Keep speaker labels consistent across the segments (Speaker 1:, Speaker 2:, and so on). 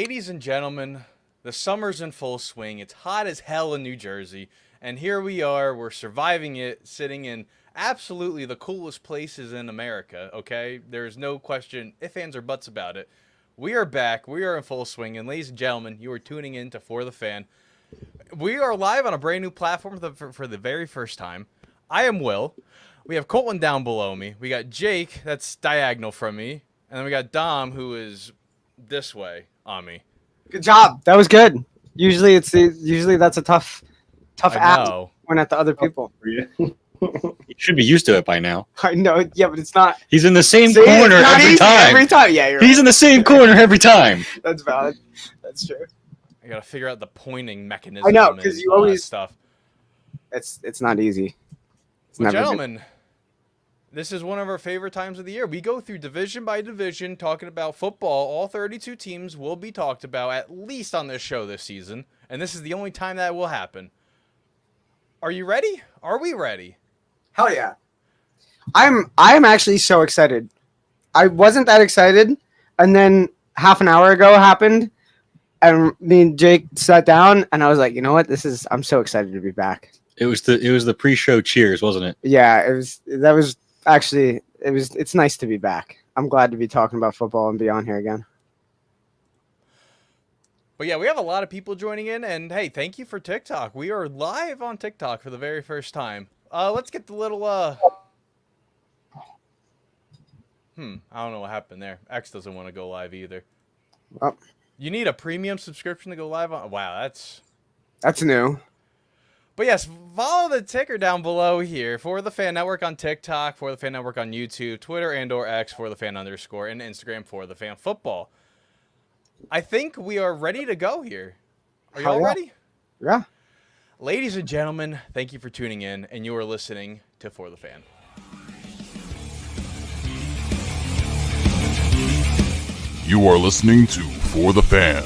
Speaker 1: Ladies and gentlemen, the summer's in full swing. It's hot as hell in New Jersey. And here we are. We're surviving it, sitting in absolutely the coolest places in America, okay? There's no question, ifs, ands, or buts about it. We are back. We are in full swing. And ladies and gentlemen, you are tuning in to For the Fan. We are live on a brand new platform for the very first time. I am Will. We have Colton down below me. We got Jake, that's diagonal from me. And then we got Dom, who is this way on me.
Speaker 2: Good job. That was good. Usually that's a tough ask when at the other people.
Speaker 3: You should be used to it by now.
Speaker 2: I know, yeah, but it's not.
Speaker 3: He's in the same corner every time.
Speaker 2: Every time, yeah,
Speaker 3: He's in the same corner every time.
Speaker 2: That's valid. That's true.
Speaker 1: I gotta figure out the pointing mechanism.
Speaker 2: I know, because you always
Speaker 1: stuff.
Speaker 2: It's not easy.
Speaker 1: Well, gentlemen, this is one of our favorite times of the year. We go through division by division, talking about football. All 32 teams will be talked about at least on this show this season, and this is the only time that will happen. Are you ready? Are we ready?
Speaker 2: Hell yeah! I'm actually so excited. I wasn't that excited, and then half an hour ago happened, and me and Jake sat down, and I was like, you know what? I'm so excited to be back.
Speaker 3: It was the pre-show cheers, wasn't it?
Speaker 2: Yeah, it's nice to be back. I'm glad to be talking about football and be on here again.
Speaker 1: But yeah, we have a lot of people joining in, and hey, thank you for TikTok. We are live on TikTok for the very first time. Let's get the little I don't know what happened there. X doesn't want to go live either.
Speaker 2: Oh.
Speaker 1: You need a premium subscription to go live on? Wow,
Speaker 2: that's new.
Speaker 1: But yes, follow the ticker down below here for the Fan Network on TikTok, for the Fan Network on YouTube, Twitter and/or X for the Fan _, and Instagram for the Fan Football. I think we are ready to go here. Are y'all ready?
Speaker 2: Yeah.
Speaker 1: Ladies and gentlemen, thank you for tuning in, and you are listening to For the Fan.
Speaker 4: You are listening to For the Fan.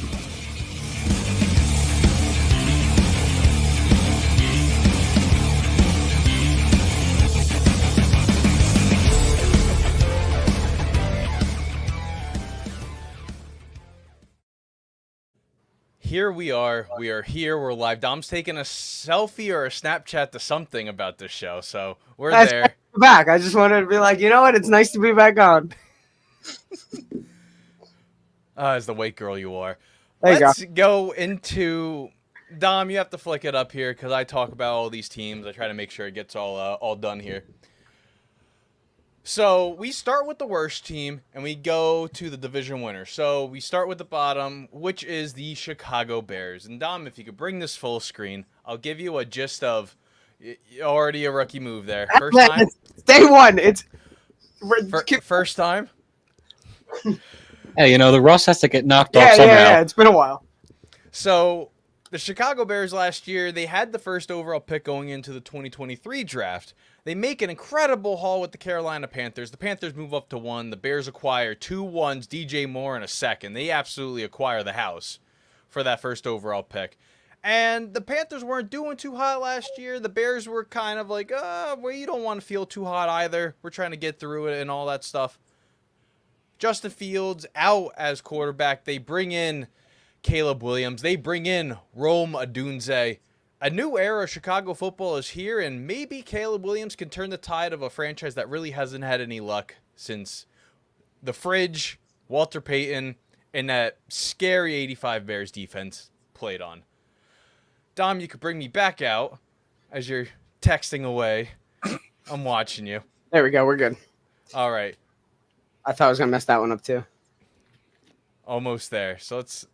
Speaker 1: Here we are. We are here. We're live. Dom's taking a selfie or a Snapchat to something about this show, so we're there.
Speaker 2: Back. I just wanted to be like, you know what? It's nice to be back on.
Speaker 1: As the white girl you are.
Speaker 2: Let's
Speaker 1: go into Dom. You have to flick it up here because I talk about all these teams. I try to make sure it gets all done here. So we start with the worst team, and we go to the division winner. So we start with the bottom, which is the Chicago Bears. And Dom, if you could bring this full screen, I'll give you a gist of already a rookie move there. First time?
Speaker 2: It's day one.
Speaker 1: First time?
Speaker 3: Hey, the rust has to get knocked off somehow.
Speaker 2: Yeah, it's been a while.
Speaker 1: So the Chicago Bears last year, they had the first overall pick going into the 2023 draft. They make an incredible haul with the Carolina Panthers. The Panthers move up to 1. The Bears acquire 2 1s, DJ Moore, and a second. They absolutely acquire the house for that first overall pick. And the Panthers weren't doing too hot last year. The Bears were kind of like, well, you don't want to feel too hot either. We're trying to get through it and all that stuff. Justin Fields out as quarterback. They bring in Caleb Williams. They bring in Rome Odunze. A new era of Chicago football is here, and maybe Caleb Williams can turn the tide of a franchise that really hasn't had any luck since the Fridge, Walter Payton, and that scary 85 Bears defense played on. Dom, you could bring me back out as you're texting away. I'm watching you.
Speaker 2: There we go. We're good.
Speaker 1: All right.
Speaker 2: I thought I was going to mess that one up too.
Speaker 1: Almost there. So let's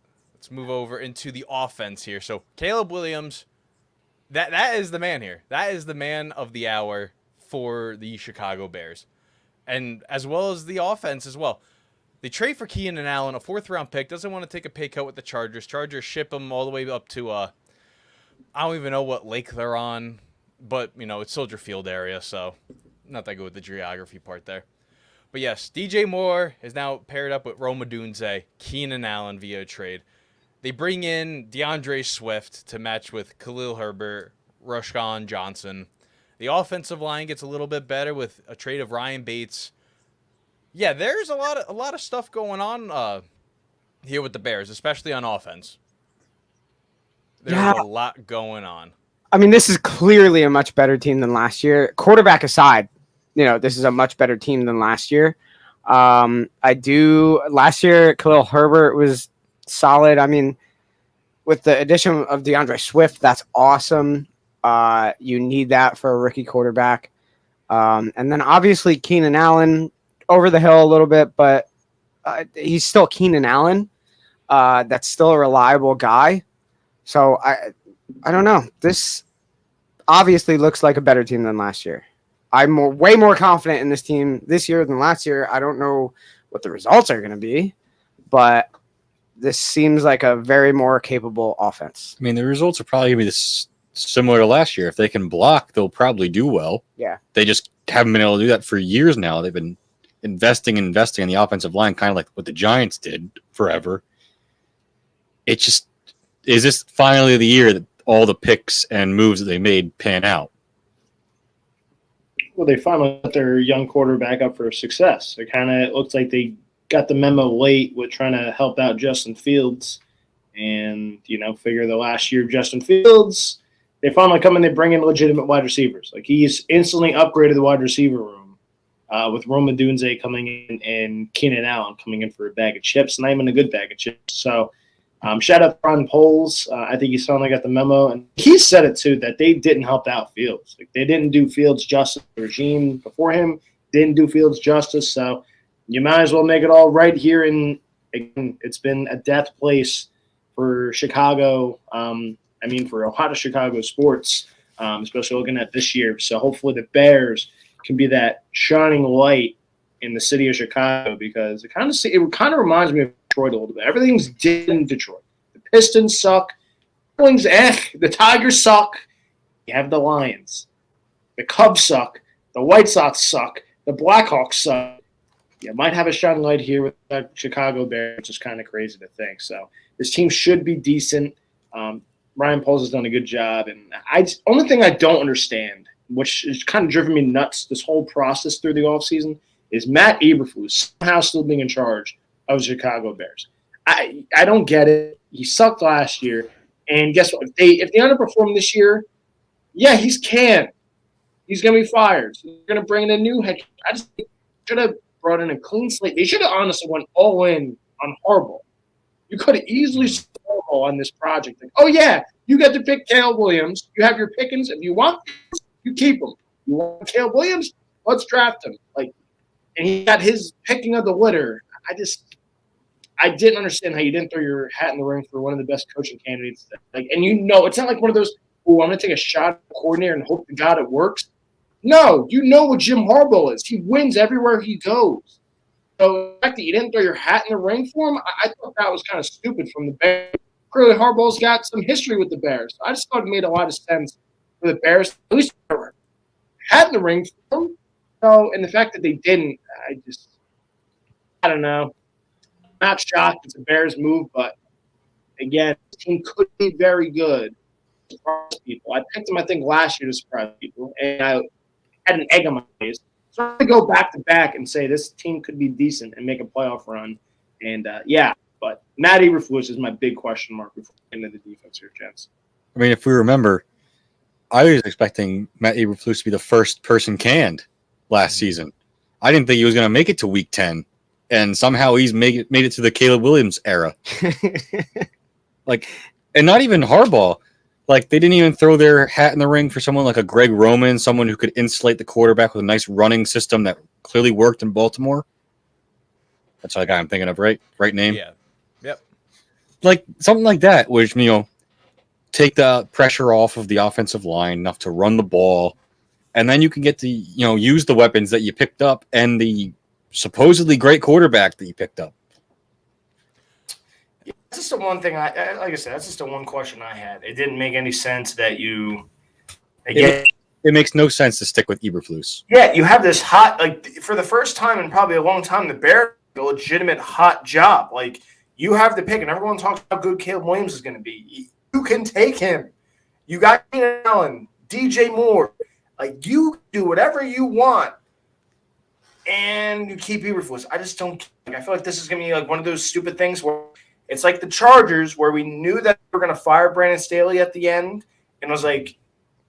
Speaker 1: move over into the offense here. So Caleb Williams, that is the man here. That is the man of the hour for the Chicago Bears. And as well as the offense as well. They trade for Keenan Allen, a 4th-round pick. Doesn't want to take a pay cut with the Chargers. Chargers ship him all the way up to, I don't even know what lake they're on. But, it's Soldier Field area, so not that good with the geography part there. But yes, DJ Moore is now paired up with Rome Odunze, Keenan Allen via trade. They bring in DeAndre Swift to match with Khalil Herbert, Rashawn Johnson. The offensive line gets a little bit better with a trade of Ryan Bates. Yeah, there's a lot of stuff going on here with the Bears, especially on offense. There's
Speaker 2: Yeah.
Speaker 1: a lot going on.
Speaker 2: I mean, this is clearly a much better team than last year. Quarterback aside, this is a much better team than last year. Last year, Khalil Herbert was solid. I mean, with the addition of DeAndre Swift, that's awesome. You need that for a rookie quarterback. And then obviously Keenan Allen over the hill a little bit, but he's still Keenan Allen. That's still a reliable guy. So I don't know. This obviously looks like a better team than last year. I'm way more confident in this team this year than last year. I don't know what the results are going to be, but this seems like a very more capable offense.
Speaker 3: I mean, the results are probably going to be similar to last year. If they can block, they'll probably do well.
Speaker 2: Yeah.
Speaker 3: They just haven't been able to do that for years now. They've been investing in the offensive line, kind of like what the Giants did forever. It just, is this finally the year that all the picks and moves that they made pan out?
Speaker 5: Well, they finally got their young quarterback up for success. It looks like they got the memo late with trying to help out Justin Fields. And, figure the last year of Justin Fields, they finally come in, they bring in legitimate wide receivers. Like, he's instantly upgraded the wide receiver room with Rome Odunze coming in and Keenan Allen coming in for a bag of chips, not even a good bag of chips. So, shout out to Ron Poles. I think he's finally got the memo. And he said it, too, that they didn't help out Fields. Like, they didn't do Fields justice. The regime before him didn't do Fields justice. So you might as well make it all right here. And again, it's been a death place for Chicago. For a lot of Chicago sports, especially looking at this year. So hopefully the Bears can be that shining light in the city of Chicago, because it kind of reminds me of Detroit a little bit. Everything's dead in Detroit. The Pistons suck. The Tigers suck. You have the Lions. The Cubs suck. The White Sox suck. The Blackhawks suck. You might have a shining light here with the Chicago Bears, which is kind of crazy to think. So this team should be decent. Ryan Poles has done a good job. And only thing I don't understand, which is kind of driven me nuts this whole process through the offseason, is Matt Eberflus somehow still being in charge of the Chicago Bears. I don't get it. He sucked last year. And guess what? If they underperform this year, yeah, he's canned. He's going to be fired. So they're going to bring in a new head coach. I just should have brought in a clean slate. They should have honestly went all in on Harbaugh. You could have easily Harbaugh on this project. Like, oh, yeah, you get to pick Caleb Williams. You have your pickings. If you want, you keep him. You want Caleb Williams? Let's draft him. And he got his picking of the litter. I didn't understand how you didn't throw your hat in the ring for one of the best coaching candidates. It's not like one of those, I'm going to take a shot at the coordinator and hope to God it works. No, you know what Jim Harbaugh is. He wins everywhere he goes. So the fact that you didn't throw your hat in the ring for him, I thought that was kind of stupid from the Bears. Clearly, Harbaugh's got some history with the Bears. I just thought it made a lot of sense for the Bears, at least hat in the ring for him. So, and the fact that they didn't, I don't know. I'm not shocked it's a Bears move, but again, this team could be very good to surprise people. I picked them, I think, last year to surprise people, and I had an egg on my face. So I'm going to go back to back and say this team could be decent and make a playoff run. And, but Matt Eberflus is my big question mark before getting into the defense here, gents.
Speaker 3: I mean, if we remember, I was expecting Matt Eberflus to be the first person canned last season. I didn't think he was going to make it to week 10, and somehow he's made it to the Caleb Williams era. And not even Harbaugh. They didn't even throw their hat in the ring for someone like a Greg Roman, someone who could insulate the quarterback with a nice running system that clearly worked in Baltimore. That's the guy I'm thinking of, right? Right name?
Speaker 1: Yeah. Yep.
Speaker 3: Something like that, which, take the pressure off of the offensive line enough to run the ball, and then you can get to, use the weapons that you picked up and the supposedly great quarterback that you picked up.
Speaker 5: That's just the one thing like I said, that's just the one question I had. It didn't make any sense that
Speaker 3: It makes no sense to stick with Eberflus.
Speaker 5: Yeah, you have this hot, for the first time in probably a long time, the Bears have a legitimate hot job. You have the pick, and everyone talks about how good Caleb Williams is going to be. You can take him. You got Keenan Allen, DJ Moore. You do whatever you want, and you keep Eberflus. I just don't. I feel like this is going to be one of those stupid things where It's like the Chargers, where we knew that we were going to fire Brandon Staley at the end, and it was like,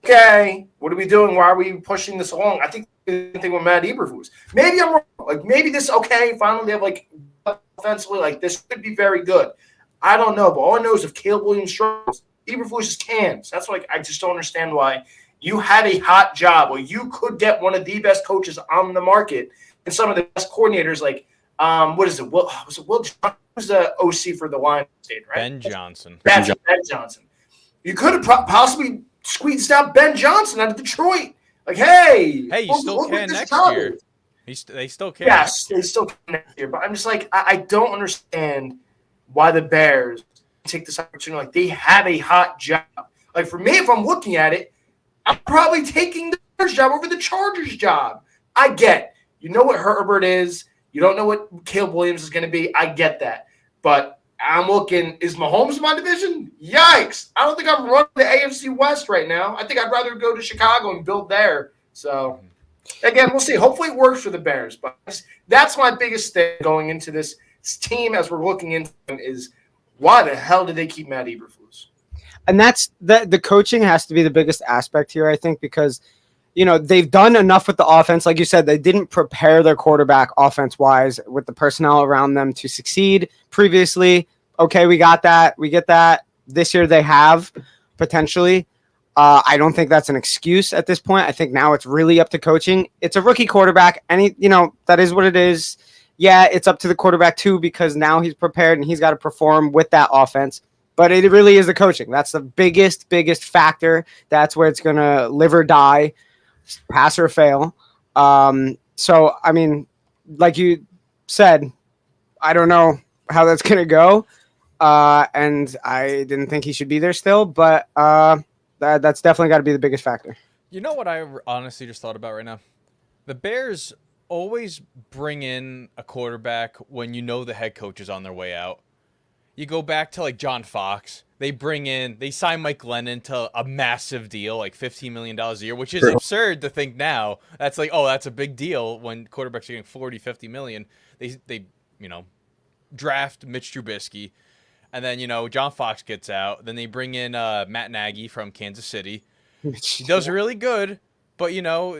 Speaker 5: okay, what are we doing? Why are we pushing this along? I think the same thing with Matt Eberflus. Maybe I'm wrong. Like, maybe this, okay, finally they have, like, offensively, like, this could be very good. I don't know, but all I know is if Caleb Williams struggles, Eberflus just cans. That's like, I just don't understand why you had a hot job where you could get one of the best coaches on the market and some of the best coordinators, like, what is it? Will Johnson was the OC for the Lions State, right?
Speaker 1: Ben Johnson.
Speaker 5: That's Ben Johnson. You could have possibly squeezed out Ben Johnson out of Detroit. Like, hey,
Speaker 1: you still can next year. They still can.
Speaker 5: Yes, they still can next year. But I'm just like, I don't understand why the Bears take this opportunity. Like, they have a hot job. Like, for me, if I'm looking at it, I'm probably taking the Bears job over the Chargers job. I get, you know what Herbert is. You don't know what Caleb Williams is going to be. I get that. But I'm looking, is Mahomes in my division? Yikes. I don't think I'm running the AFC West right now. I think I'd rather go to Chicago and build there. So, again, we'll see. Hopefully it works for the Bears. But that's my biggest thing going into this team as we're looking into them is why the hell did they keep Matt Eberflus?
Speaker 2: And that's the coaching has to be the biggest aspect here, I think, because they've done enough with the offense. Like you said, they didn't prepare their quarterback offense-wise with the personnel around them to succeed previously. Okay, we got that. We get that. This year they have, potentially. I don't think that's an excuse at this point. I think now it's really up to coaching. It's a rookie quarterback, and that is what it is. Yeah, it's up to the quarterback too because now he's prepared and he's got to perform with that offense. But it really is the coaching. That's the biggest factor. That's where it's going to live or die, pass or fail. So, I mean, like you said, I don't know how that's going to go. And I didn't think he should be there still, but that's definitely got to be the biggest factor.
Speaker 1: You know what I honestly just thought about right now? The Bears always bring in a quarterback when the head coach is on their way out. You go back to like John Fox. They sign Mike Glennon to a massive deal, like $15 million a year, which is absurd to think now. That's like, oh, that's a big deal when quarterbacks are getting 40, 50 million. They draft Mitch Trubisky. And then, John Fox gets out. Then they bring in Matt Nagy from Kansas City. He does really good. But,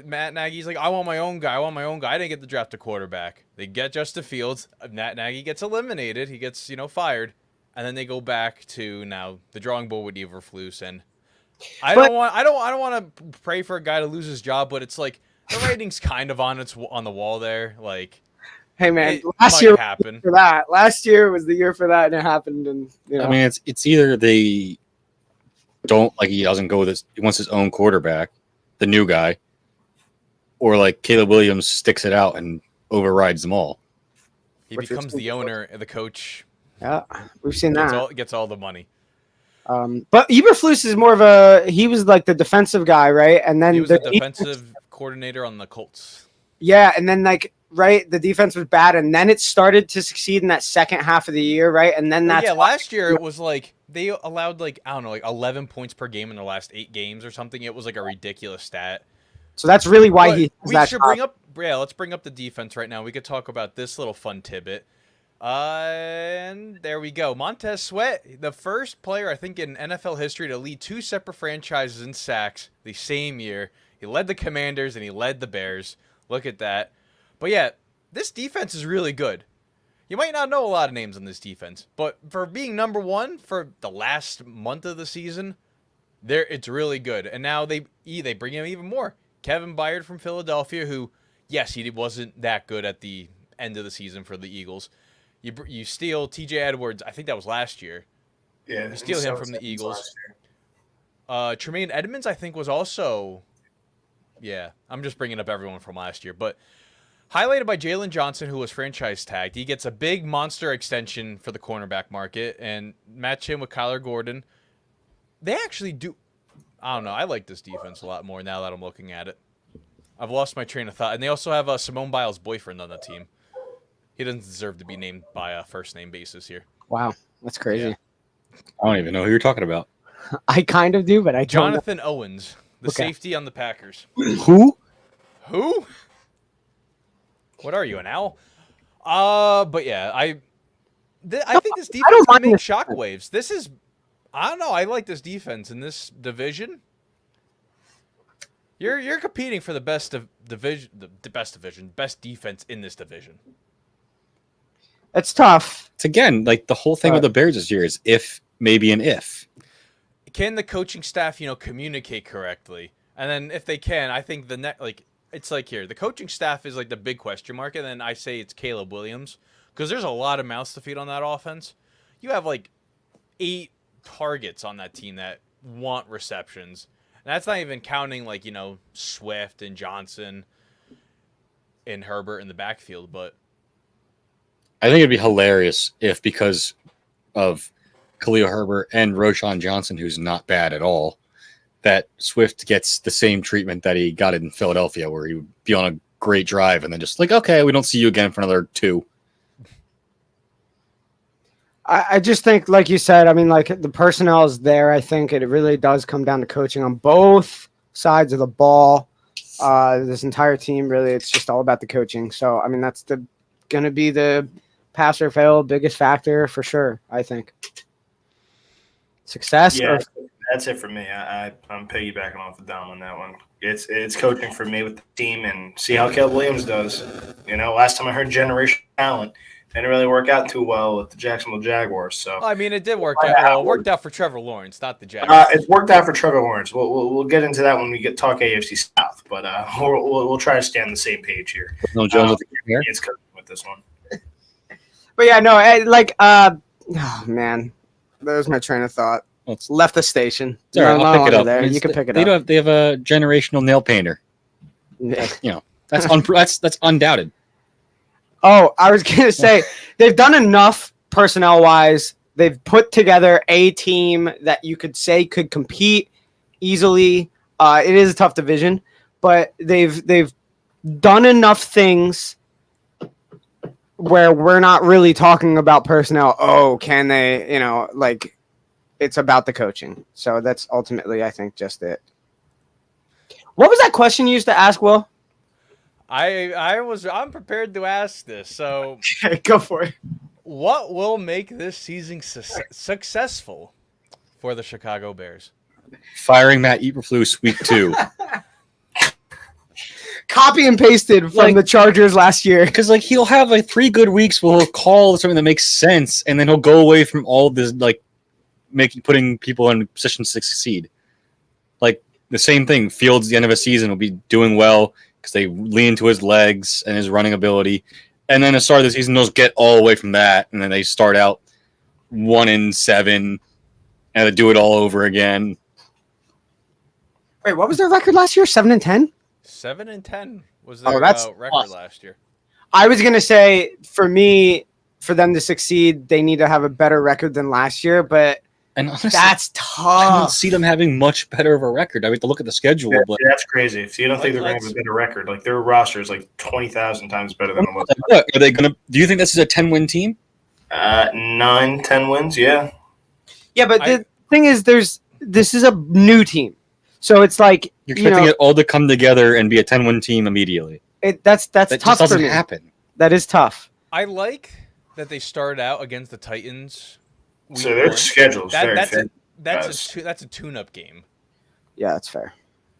Speaker 1: Matt Nagy's like, I want my own guy. I didn't get the draft a quarterback. They get Justin Fields. Matt Nagy gets eliminated. He gets, fired. And then they go back to now the drawing board with Eberflus. And I don't want to pray for a guy to lose his job, but it's like the rating's kind of on the wall there. Like,
Speaker 2: hey man, last year was the year for that, and it happened. And
Speaker 3: I mean, it's either they don't he doesn't go with this. He wants his own quarterback, the new guy, or like Caleb Williams sticks it out and overrides them all.
Speaker 1: He becomes the owner, the coach.
Speaker 2: Yeah, we've seen that.
Speaker 1: Gets all the money.
Speaker 2: But Eberflus is more of he was like the defensive guy, right? And then
Speaker 1: he was the defensive coordinator on the Colts.
Speaker 2: Yeah, and then the defense was bad, and then it started to succeed in that second half of the year, right? And then
Speaker 1: last year it was like they allowed 11 points per game in their last 8 games or something. It was like a ridiculous stat.
Speaker 2: So that's really why
Speaker 1: let's bring up the defense right now. We could talk about this little fun tidbit. And there we go. Montez Sweat, the first player, I think, in NFL history to lead 2 separate franchises in sacks the same year. He led the Commanders and he led the Bears. Look at that. But yeah, this defense is really good. You might not know a lot of names on this defense, but for being number 1 for the last month of the season, it's really good. And now they bring in even more. Kevin Byard from Philadelphia, who, yes, he wasn't that good at the end of the season for the Eagles. You steal T.J. Edwards. I think that was last year.
Speaker 5: Yeah,
Speaker 1: you steal him from the Eagles. Tremaine Edmonds, I think, was also. Yeah, I'm just bringing up everyone from last year, but highlighted by Jalen Johnson, who was franchise tagged. He gets a big monster extension for the cornerback market and match him with Kyler Gordon. They actually do. I don't know. I like this defense a lot more now that I'm looking at it. I've lost my train of thought, and they also have Simone Biles' boyfriend on the team. He doesn't deserve to be named by a first-name basis here.
Speaker 2: Wow, that's crazy.
Speaker 3: Yeah. I don't even know who you're talking about.
Speaker 2: I kind of do, but I don't know.
Speaker 1: Jonathan Owens, the safety on the Packers.
Speaker 2: Who?
Speaker 1: What are you, an owl? But yeah, I think this defense
Speaker 2: don't
Speaker 1: can
Speaker 2: mind
Speaker 1: make
Speaker 2: this
Speaker 1: shockwaves. This is, I don't know. I like this defense in this division. You're competing for the best of division, best defense in this division.
Speaker 2: It's tough.
Speaker 3: It's again like the whole thing with the Bears this year is if, maybe an if.
Speaker 1: Can the coaching staff, communicate correctly? And then if they can, I think it's like here, the coaching staff is like the big question mark, and then I say it's Caleb Williams because there's a lot of mouths to feed on that offense. You have like 8 targets on that team that want receptions. And that's not even counting like, Swift and Johnson and Herbert in the backfield, but
Speaker 3: I think it'd be hilarious if, because of Khalil Herbert and Roshan Johnson, who's not bad at all, that Swift gets the same treatment that he got in Philadelphia, where he would be on a great drive and then just like, okay, we don't see you again for another 2.
Speaker 2: I just think, like you said, I mean, like the personnel is there. I think it really does come down to coaching on both sides of the ball. This entire team, really, it's just all about the coaching. So, I mean, that's going to be the pass or fail biggest factor for sure, I think. Success?
Speaker 5: Yeah, that's it for me. I'm piggybacking off of Dom on that one. It's coaching for me with the team and see how Caleb Williams does. Last time I heard generational talent, didn't really work out too well with the Jacksonville Jaguars. So
Speaker 1: I mean, it did work out. Well, it worked out for Trevor Lawrence, not the Jaguars.
Speaker 5: It's worked out for Trevor Lawrence. We'll get into that when we talk AFC South, but we'll try to stay on the same page here.
Speaker 3: No Jones
Speaker 5: It's coaching with this one.
Speaker 2: But yeah, no, oh man, there's my train of thought.
Speaker 3: It's
Speaker 2: left the station.
Speaker 3: all right, I'll pick it up.
Speaker 2: There. You can pick it up.
Speaker 3: They have a generational nail painter. That's undoubted.
Speaker 2: Oh, I was gonna say they've done enough personnel-wise. They've put together a team that you could say could compete easily. It is a tough division, but they've done enough things where we're not really talking about personnel. Oh, can they? It's about the coaching. So that's ultimately, I think, just it. What was that question you used to ask, Will?
Speaker 1: I'm prepared to ask this. So
Speaker 2: Okay, go for it.
Speaker 1: what will make this season successful for the Chicago Bears?
Speaker 3: Firing Matt Eberflus week 2.
Speaker 2: Copy and pasted from the Chargers last year.
Speaker 3: Because he'll have 3 good weeks where he'll call something that makes sense, and then he'll go away from all this putting people in positions to succeed. The same thing. Fields at the end of a season will be doing well because they lean into his legs and his running ability. And then at the start of the season, they'll get all away from that. And then they start out 1-7 and they do it all over again.
Speaker 2: Wait, what was their record last year? 7-10?
Speaker 1: 7-10 was their record
Speaker 2: awesome.
Speaker 1: last year.
Speaker 2: I was going to say, for them to succeed, they need to have a better record than last year, but
Speaker 3: And honestly,
Speaker 2: that's
Speaker 3: I don't
Speaker 2: tough.
Speaker 3: see them having much better of a record. I have to look at the schedule. But
Speaker 5: That's crazy. If you don't think they're going to have a better record, their roster is 20,000 times better than it was.
Speaker 3: what, are they going to? Do you think this is a 10-win team?
Speaker 5: 9-10 wins, yeah.
Speaker 2: Yeah, but the thing is, this is a new team. So it's like,
Speaker 3: You're expecting it all to come together and be a 10-win team immediately.
Speaker 2: That's
Speaker 3: That
Speaker 2: tough
Speaker 3: just doesn't
Speaker 2: for me.
Speaker 3: happen.
Speaker 2: That is tough.
Speaker 1: I like that they started out against the Titans.
Speaker 5: So their schedule is very
Speaker 1: that's
Speaker 5: fit.
Speaker 1: that's a tune-up game.
Speaker 2: Yeah, that's fair.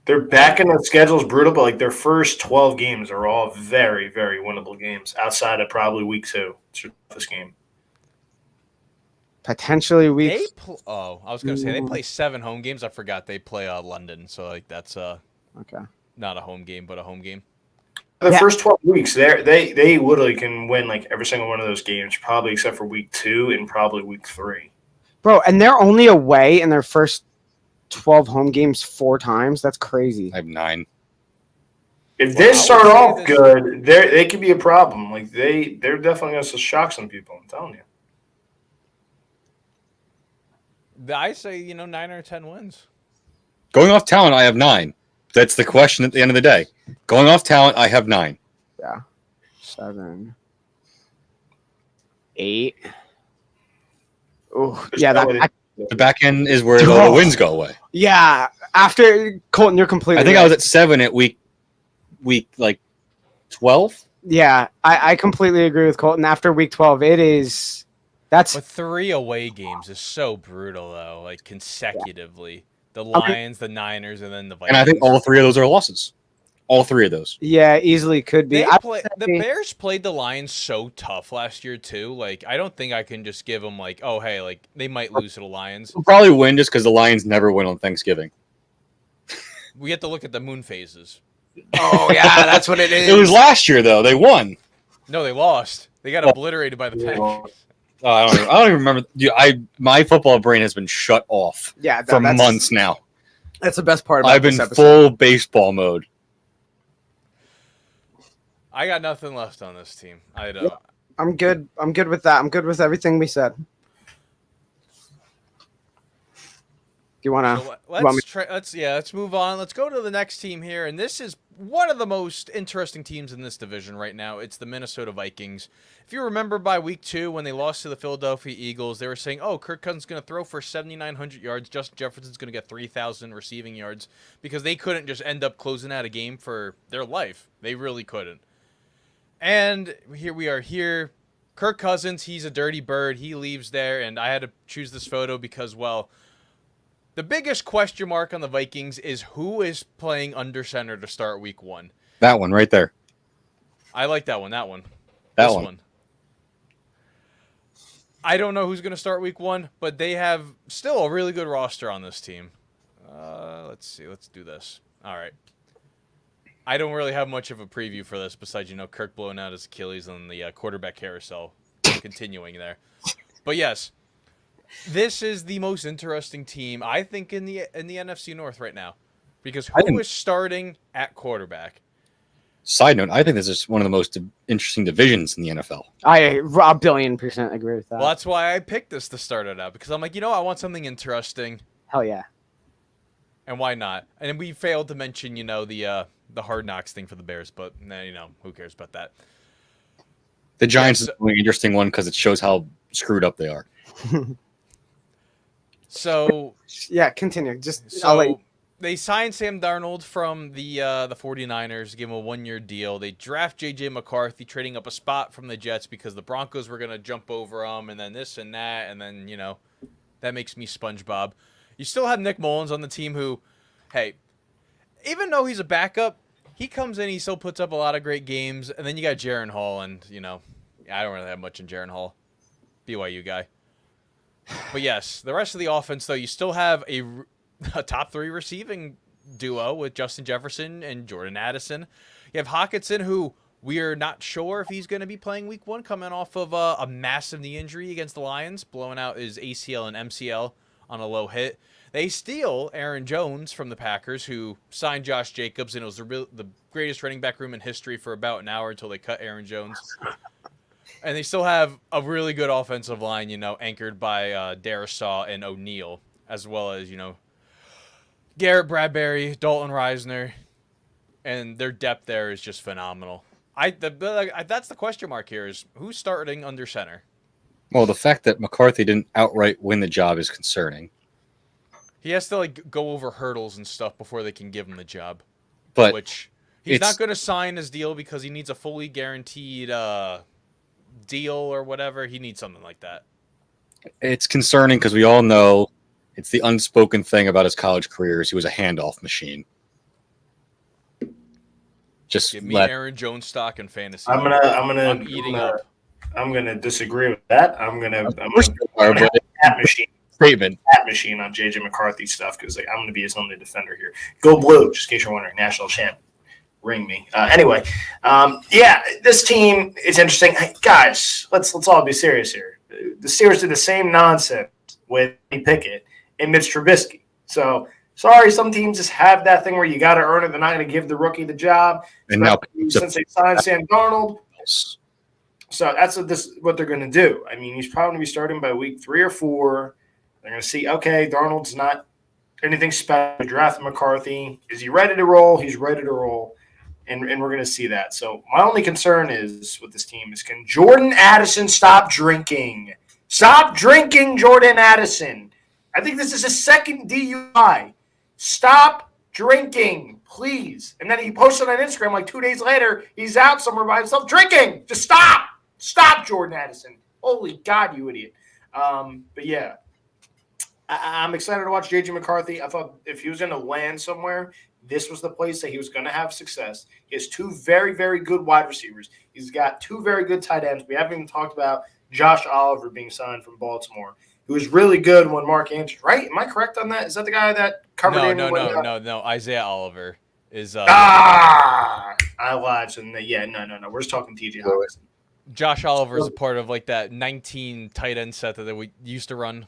Speaker 5: Their back end of the schedule is brutal, but their first 12 games are all very, very winnable games outside of probably week 2. It's your toughest game.
Speaker 2: Potentially weak.
Speaker 1: I was gonna say they play 7 home games. I forgot they play London, so that's
Speaker 2: Okay.
Speaker 1: not a home game, but a home game.
Speaker 5: The first 12 weeks, they literally can win every single one of those games, probably except for week 2 and probably week 3.
Speaker 2: Bro, and they're only away in their first 12 home games 4 times. That's crazy.
Speaker 3: I have 9.
Speaker 5: If they start off good, they could be a problem. They're definitely going to shock some people. I'm telling you.
Speaker 1: I say 9 or 10 wins.
Speaker 3: Going off talent, I have 9. That's the question at the end of the day. Going off talent, I have 9.
Speaker 2: Yeah. 7. 8. Oh, yeah.
Speaker 3: The back end is where all the wins go away.
Speaker 2: Yeah. After Colton, you're completely
Speaker 3: I think
Speaker 2: right.
Speaker 3: I was at 7 at week 12.
Speaker 2: Yeah, I completely agree with Colton. After week 12, That's
Speaker 1: But 3 away games is so brutal, though, like consecutively. The Lions, the Niners, and then the Vikings.
Speaker 3: And I think all 3 of those are losses. All 3 of those.
Speaker 2: yeah, easily could be.
Speaker 1: The Bears played the Lions so tough last year too. Like I don't think I can just give them like, oh hey, like they might lose to the Lions.
Speaker 3: They'll probably win just because the Lions never win on Thanksgiving.
Speaker 1: We have to look at the moon phases.
Speaker 2: Oh yeah, that's what it is.
Speaker 3: It was last year though. They won.
Speaker 1: No, they lost. They got obliterated by the Packers.
Speaker 3: I don't even remember. Dude, my football brain has been shut off for months now.
Speaker 2: That's the best part about
Speaker 3: I've been
Speaker 2: this episode.
Speaker 3: full baseball mode.
Speaker 1: I got nothing left on this team. I don't.
Speaker 2: I'm good. I'm good with that. I'm good with everything we said. Do you want to?
Speaker 1: So let's move on. Let's go to the next team here, and this is one of the most interesting teams in this division right now. It's the Minnesota Vikings. If you remember, by week 2 when they lost to the Philadelphia Eagles, they were saying, "Oh, Kirk Cousins is going to throw for 7,900 yards. Justin Jefferson's going to get 3,000 receiving yards," because they couldn't just end up closing out a game for their life. They really couldn't. And here we are here. Kirk Cousins, he's a dirty bird. He leaves there, and I had to choose this photo because, well, the biggest question mark on the Vikings is who is playing under center to start week 1.
Speaker 3: That one right there.
Speaker 1: I like that one. That one.
Speaker 3: That
Speaker 1: This
Speaker 3: one.
Speaker 1: I don't know who's going to start week 1, but they have still a really good roster on this team. Let's see. Let's do this. All right. I don't really have much of a preview for this besides, Kirk blowing out his Achilles on the quarterback carousel continuing there. But yes, this is the most interesting team, I think, in the NFC North right now. Because who is starting at quarterback?
Speaker 3: Side note, I think this is one of the most interesting divisions in the NFL.
Speaker 2: I a billion% agree with that.
Speaker 1: Well, that's why I picked this to start it out. Because I'm like, I want something interesting.
Speaker 2: Hell yeah.
Speaker 1: And why not? And we failed to mention, the Hard Knocks thing for the Bears, but who cares about that?
Speaker 3: The Giants is an interesting one because it shows how screwed up they are.
Speaker 1: So
Speaker 2: yeah, continue. I'll let you.
Speaker 1: They signed Sam Darnold from the 49ers, give him a 1-year deal. They draft J.J. McCarthy, trading up a spot from the Jets because the Broncos were going to jump over him, and then this and that, and then, that makes me SpongeBob. You still have Nick Mullins on the team who, hey, even though he's a backup, he comes in, he still puts up a lot of great games, and then you got Jaren Hall, and, I don't really have much in Jaren Hall. BYU guy. But yes, the rest of the offense, though, you still have a top 3 receiving duo with Justin Jefferson and Jordan Addison. You have Hockenson, who we are not sure if he's going to be playing week 1, coming off of a massive knee injury against the Lions, blowing out his ACL and MCL on a low hit. They steal Aaron Jones from the Packers, who signed Josh Jacobs, and it was the greatest running back room in history for about an hour until they cut Aaron Jones. And they still have a really good offensive line, anchored by Darisaw and O'Neal, as well as, Garrett Bradbury, Dalton Reisner, and their depth there is just phenomenal. That's the question mark here is who's starting under center?
Speaker 3: Well, the fact that McCarthy didn't outright win the job is concerning.
Speaker 1: He has to go over hurdles and stuff before they can give him the job.
Speaker 3: But
Speaker 1: which he's not going to sign his deal because he needs a fully guaranteed deal or whatever. He needs something like that.
Speaker 3: It's concerning because we all know it's the unspoken thing about his college career is he was a handoff machine. Just
Speaker 1: give me Aaron Jones stock and fantasy.
Speaker 5: I'm gonna disagree with that. I'm gonna hat machine on JJ McCarthy stuff because I'm gonna be his only defender here. Go blue, just in case you're wondering. National champ, ring me. Anyway, this team is interesting. Hey, guys, let's all be serious here. The Steelers did the same nonsense with Pickett and Mitch Trubisky. So sorry, some teams just have that thing where you got to earn it. They're not going to give the rookie the job.
Speaker 3: And now,
Speaker 5: since they signed Sam Darnold. So that's what they're going to do. I mean, he's probably going to be starting by week 3 or 4. They're going to see, okay, Darnold's not anything special. Draft McCarthy. Is he ready to roll? He's ready to roll. And we're going to see that. So my only concern is with this team is can Jordan Addison stop drinking? Stop drinking, Jordan Addison. I think this is his second DUI. Stop drinking, please. And then he posted on Instagram like 2 days later, he's out somewhere by himself drinking. Just stop. Stop, Jordan Addison. Holy God, you idiot. But yeah, I'm excited to watch J.J. McCarthy. I thought if he was going to land somewhere, this was the place that he was going to have success. He has two very, very good wide receivers. He's got two very good tight ends. We haven't even talked about Josh Oliver being signed from Baltimore, who was really good when Mark Andrews, right? Am I correct on that? Is that the guy that covered him?
Speaker 1: No. Isaiah Oliver is.
Speaker 5: I lied. So, yeah, no. We're just talking T.J. Hawkinson.
Speaker 1: Josh Oliver is a part of like that 19 tight end set that we used to run.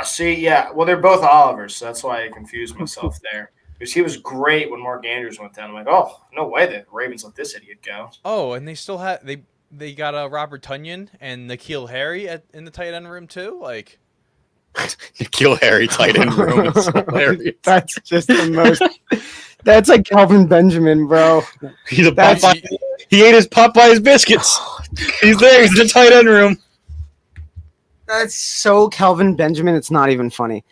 Speaker 5: See, yeah. Well, they're both Olivers, so that's why I confused myself there. Because he was great when Mark Andrews went down. I'm like, oh, no way the Ravens let this idiot go.
Speaker 1: Oh, and they still had they got Robert Tonyan and N'Keal Harry in the tight end room too. Like
Speaker 3: N'Keal Harry tight end room is hilarious.
Speaker 2: That's just the most. That's like Kelvin Benjamin, bro.
Speaker 3: He's a Popeye. He ate his Popeye's biscuits. He's there. He's in the tight end room.
Speaker 2: That's so Kelvin Benjamin. It's not even funny.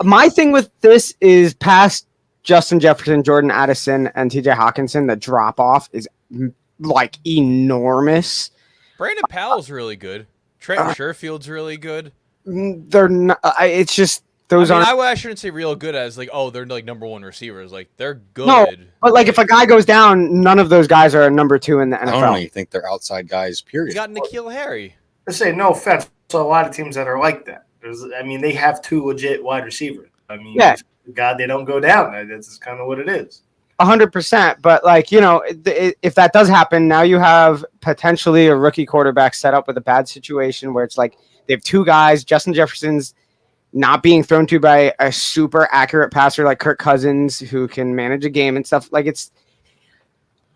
Speaker 2: My thing with this is past Justin Jefferson, Jordan Addison, and TJ Hawkinson, the drop off is like enormous.
Speaker 1: Brandon Powell's really good. Trent Sherfield's really good.
Speaker 2: They're not. It's just those aren't.
Speaker 1: I shouldn't say real good as like, oh, they're like number one receivers. Like they're good.
Speaker 2: No, but like if a guy goes down, none of those guys are number 2 in the NFL.
Speaker 3: I don't really think they're outside guys. Period.
Speaker 1: You got N'Keal Harry.
Speaker 5: I say no offense. So a lot of teams that are like that. They have two legit wide receivers.
Speaker 2: Yeah.
Speaker 5: God, they don't go down. That's kind of what it is.
Speaker 2: 100%. But like, if that does happen, now you have potentially a rookie quarterback set up with a bad situation where it's like they have two guys. Justin Jefferson's not being thrown to by a super accurate passer like Kirk Cousins who can manage a game and stuff. Like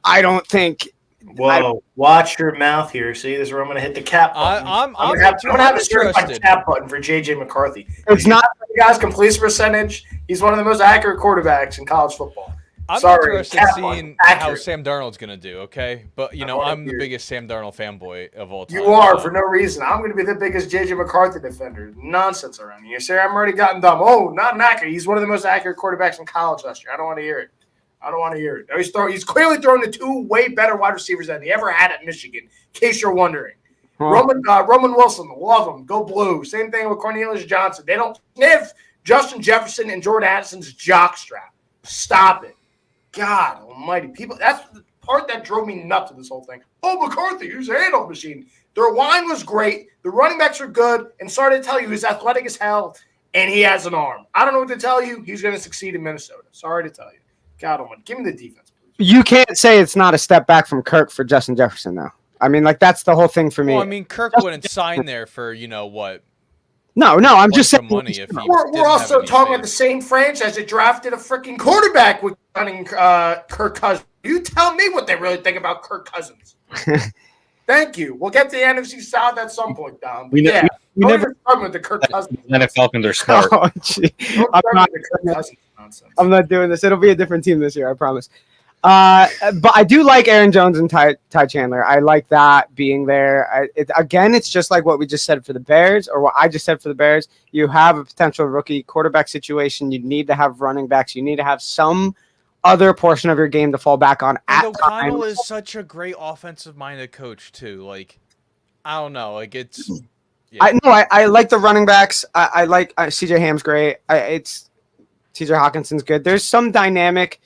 Speaker 2: I don't think.
Speaker 5: Whoa! Watch your mouth here. See, this is where I'm going to hit the cap button.
Speaker 1: I'm
Speaker 5: going to have a certified cap button for J.J. McCarthy.
Speaker 2: It's not
Speaker 5: the guy's completion percentage. He's one of the most accurate quarterbacks in college football.
Speaker 1: I'm interested in seeing how Sam Darnold's going to do. Okay, but I'm the biggest Sam Darnold fanboy of all time.
Speaker 5: You are for no reason. I'm going to be the biggest J.J. McCarthy defender. Nonsense around here. Say I'm already gotten dumb. Oh, not an accurate. He's one of the most accurate quarterbacks in college last year. I don't want to hear it. He's clearly throwing the two way better wide receivers than he ever had at Michigan, in case you're wondering. Roman Wilson, love him. Go blue. Same thing with Cornelius Johnson. They don't sniff Justin Jefferson and Jordan Addison's jockstrap. Stop it. God almighty. People, that's the part that drove me nuts with this whole thing. Oh, McCarthy, he's a handoff machine. Their line was great. The running backs are good. And sorry to tell you, he's athletic as hell, and he has an arm. I don't know what to tell you. He's going to succeed in Minnesota. Sorry to tell you. God almighty. Give me the defense, please.
Speaker 2: You can't say it's not a step back from Kirk for Justin Jefferson, though. I mean, like, that's the whole thing for me.
Speaker 1: Well, Kirk wouldn't sign there for, what?
Speaker 2: No, I'm just saying.
Speaker 1: Money if
Speaker 5: we're also talking about the same franchise that drafted a freaking quarterback with running Kirk Cousins. You tell me what they really think about Kirk Cousins. Thank you. We'll get to the NFC South at some point, Dom.
Speaker 3: We never
Speaker 5: talking with the Kirk Cousins.
Speaker 3: The Falcons are smart.
Speaker 2: Oh, I'm not doing this. It'll be a different team this year, I promise. But I do like Aaron Jones and Ty Chandler. I like that being there. It's just like what we just said for the Bears, or what I just said for the Bears. You have a potential rookie quarterback situation. You need to have running backs. You need to have some other portion of your game to fall back on.
Speaker 1: And O'Connell is such a great offensive-minded coach too. Like, I don't know. Like it's. Yeah.
Speaker 2: I like the running backs. I like CJ Ham's great. It's TJ Hawkinson's good. There's some dynamic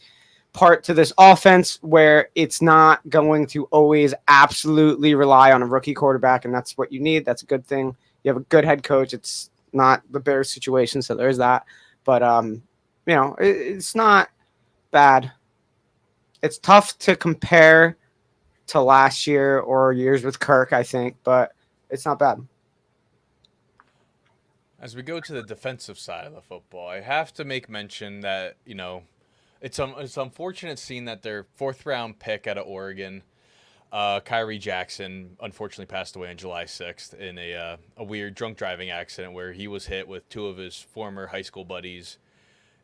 Speaker 2: part to this offense where it's not going to always absolutely rely on a rookie quarterback, and that's what you need. That's a good thing. You have a good head coach. It's not the Bears situation, so there's that. But it's not bad. It's tough to compare to last year or years with Kirk, I think, but it's not bad.
Speaker 1: As we go to the defensive side of the football, I have to make mention that, it's unfortunate seeing that their 4th-round pick out of Oregon, Kyrie Jackson, unfortunately passed away on July 6th in a weird drunk driving accident where he was hit with 2 of his former high school buddies.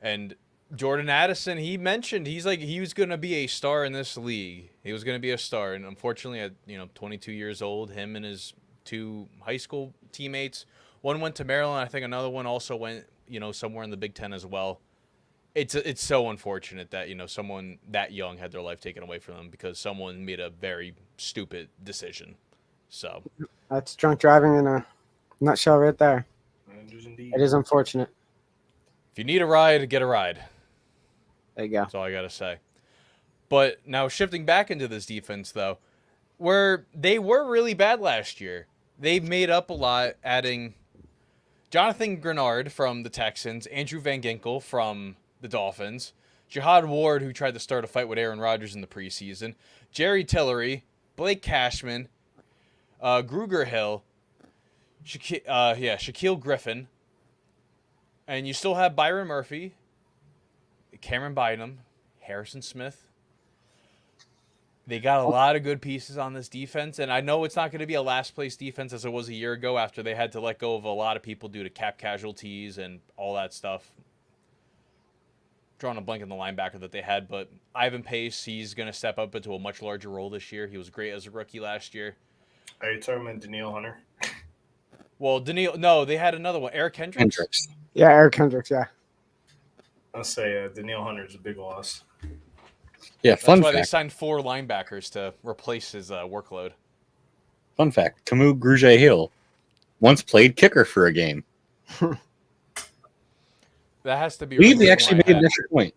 Speaker 1: And Jordan Addison, he mentioned he was going to be a star in this league. He was going to be a star, and unfortunately, at 22 years old, him and his 2 high school teammates. One went to Maryland. I think another one also went, somewhere in the Big Ten as well. It's so unfortunate that, someone that young had their life taken away from them because someone made a very stupid decision. So
Speaker 2: that's drunk driving in a Nutshell right there.
Speaker 5: Rangers indeed.
Speaker 2: It is unfortunate.
Speaker 1: If you need a ride, get a ride.
Speaker 2: There you go.
Speaker 1: That's all I got to say. But now shifting back into this defense, though, where they were really bad last year, they've made up a lot, adding Jonathan Grenard from the Texans, Andrew Van Ginkel from the Dolphins, Jihad Ward, who tried to start a fight with Aaron Rodgers in the preseason, Jerry Tillery, Blake Cashman, Gruger Hill, Shaquille Griffin, and you still have Byron Murphy, Cameron Bynum, Harrison Smith. They got a lot of good pieces on this defense, and I know it's not going to be a last-place defense as it was a year ago after they had to let go of a lot of people due to cap casualties and all that stuff. Drawing a blank on the linebacker that they had, but Ivan Pace, he's going to step up into a much larger role this year. He was great as a rookie last year.
Speaker 5: Are you talking about Daniil Hunter?
Speaker 1: Well, no, they had another one. Eric Hendricks.
Speaker 2: Yeah, Eric Hendricks, yeah.
Speaker 5: I'll say Daniil Hunter is a big loss.
Speaker 3: Yeah,
Speaker 1: That's
Speaker 3: fun
Speaker 1: why
Speaker 3: fact.
Speaker 1: they signed 4 linebackers to replace his workload.
Speaker 3: Fun fact. Camus Grugier Hill once played kicker for a game.
Speaker 1: That has to be.
Speaker 3: I believe
Speaker 1: right
Speaker 3: they actually
Speaker 1: in
Speaker 3: made
Speaker 1: my
Speaker 3: an
Speaker 1: head.
Speaker 3: extra point.